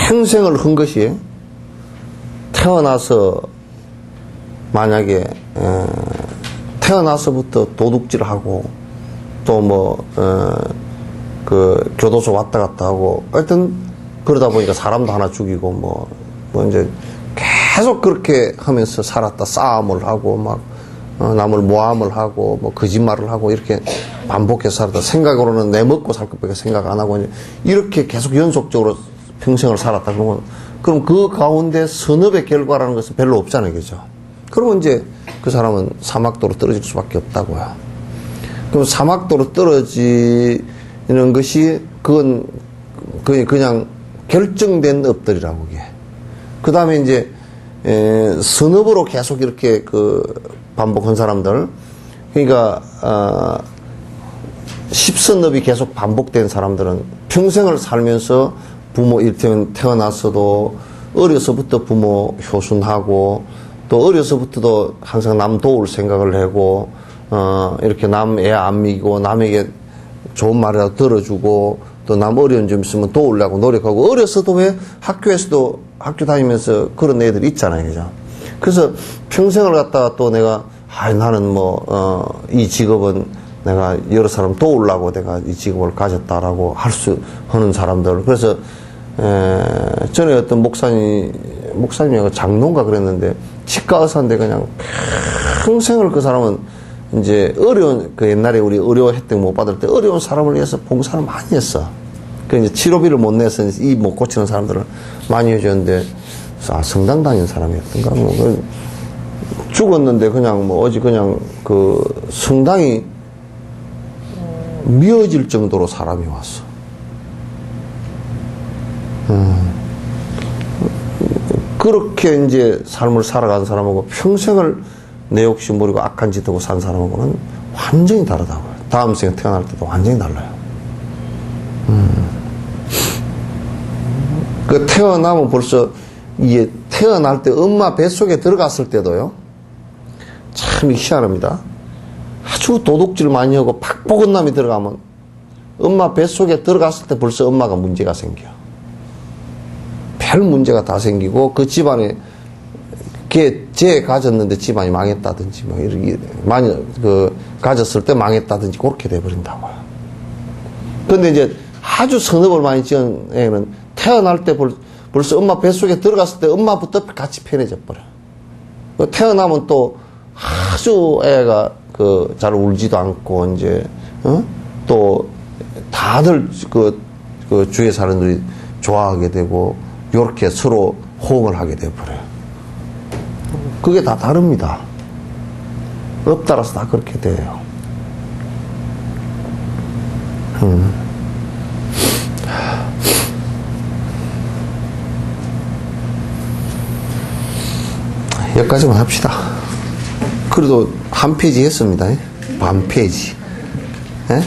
평생을 한 것이 태어나서 만약에 태어나서부터 도둑질하고 또 그 교도소 왔다 갔다 하고 하여튼 그러다 보니까 사람도 하나 죽이고 뭐 이제 계속 그렇게 하면서 살았다. 싸움을 하고 막 남을 모함을 하고, 뭐, 거짓말을 하고, 이렇게 반복해서 살았다. 생각으로는 내 먹고 살 것밖에 생각 안 하고, 이렇게 계속 연속적으로 평생을 살았다. 그럼 그 가운데 선업의 결과라는 것은 별로 없잖아요. 그죠? 그러면 이제 그 사람은 사막도로 떨어질 수밖에 없다고요. 그럼 사막도로 떨어지는 것이, 그건 그냥 결정된 업들이라고, 그게. 그 다음에 이제, 선업으로 계속 이렇게 반복한 사람들, 그러니까 10선업이 계속 반복된 사람들은 평생을 살면서 부모, 이를테면 태어났어도 어려서부터 부모 효순하고, 또 어려서부터도 항상 남 도울 생각을 하고, 이렇게 남 애 안 미고, 남에게 좋은 말이라도 들어주고, 또 남 어려운 점 있으면 도우려고 노력하고, 어려서도 왜 학교에서도 학교 다니면서 그런 애들 있잖아요. 그죠? 그래서 평생을 갖다가 또 내가, 나는 이 직업은 내가 여러 사람 도우려고 내가 이 직업을 가졌다라고 하는 사람들. 그래서, 전에 어떤 목사님이 장로인가 그랬는데, 치과 의사인데 그냥 평생을 그 사람은 이제 어려운, 옛날에 우리 의료 혜택 못 받을 때 어려운 사람을 위해서 봉사를 많이 했어. 그 이제 치료비를 못 내서 이 못 고치는 사람들을 많이 해줬는데, 성당 다닌 사람이었던가, 죽었는데 그냥 어제 그냥 성당이 미어질 정도로 사람이 왔어. 그렇게 이제 삶을 살아간 사람하고 평생을 내 욕심 부리고 악한 짓 하고 산 사람하고는 완전히 다르다고요. 다음 생에 태어날 때도 완전히 달라요. 태어나면 벌써, 이게 태어날 때 엄마 뱃속에 들어갔을 때도요, 참 희한합니다. 아주 도둑질 많이 하고 팍복은 남이 들어가면 엄마 뱃속에 들어갔을 때 벌써 엄마가 문제가 생겨. 별 문제가 다 생기고, 그 집안에 쟤 가졌는데 집안이 망했다든지, 이렇게 많이 가졌을 때 망했다든지 그렇게 돼버린다고요. 근데 이제 아주 선업을 많이 지은 애는 태어날 때 벌써 엄마 뱃속에 들어갔을 때 엄마부터 같이 편해져 버려. 태어나면 또 아주 애가 잘 울지도 않고 이제 또 다들 주위에 사람들이 좋아하게 되고 이렇게 서로 호응을 하게 돼 버려요. 그게 다 다릅니다. 업 따라서 다 그렇게 돼요. 여기까지만 합시다. 그래도 한 페이지 했습니다. 반 페이지. 예?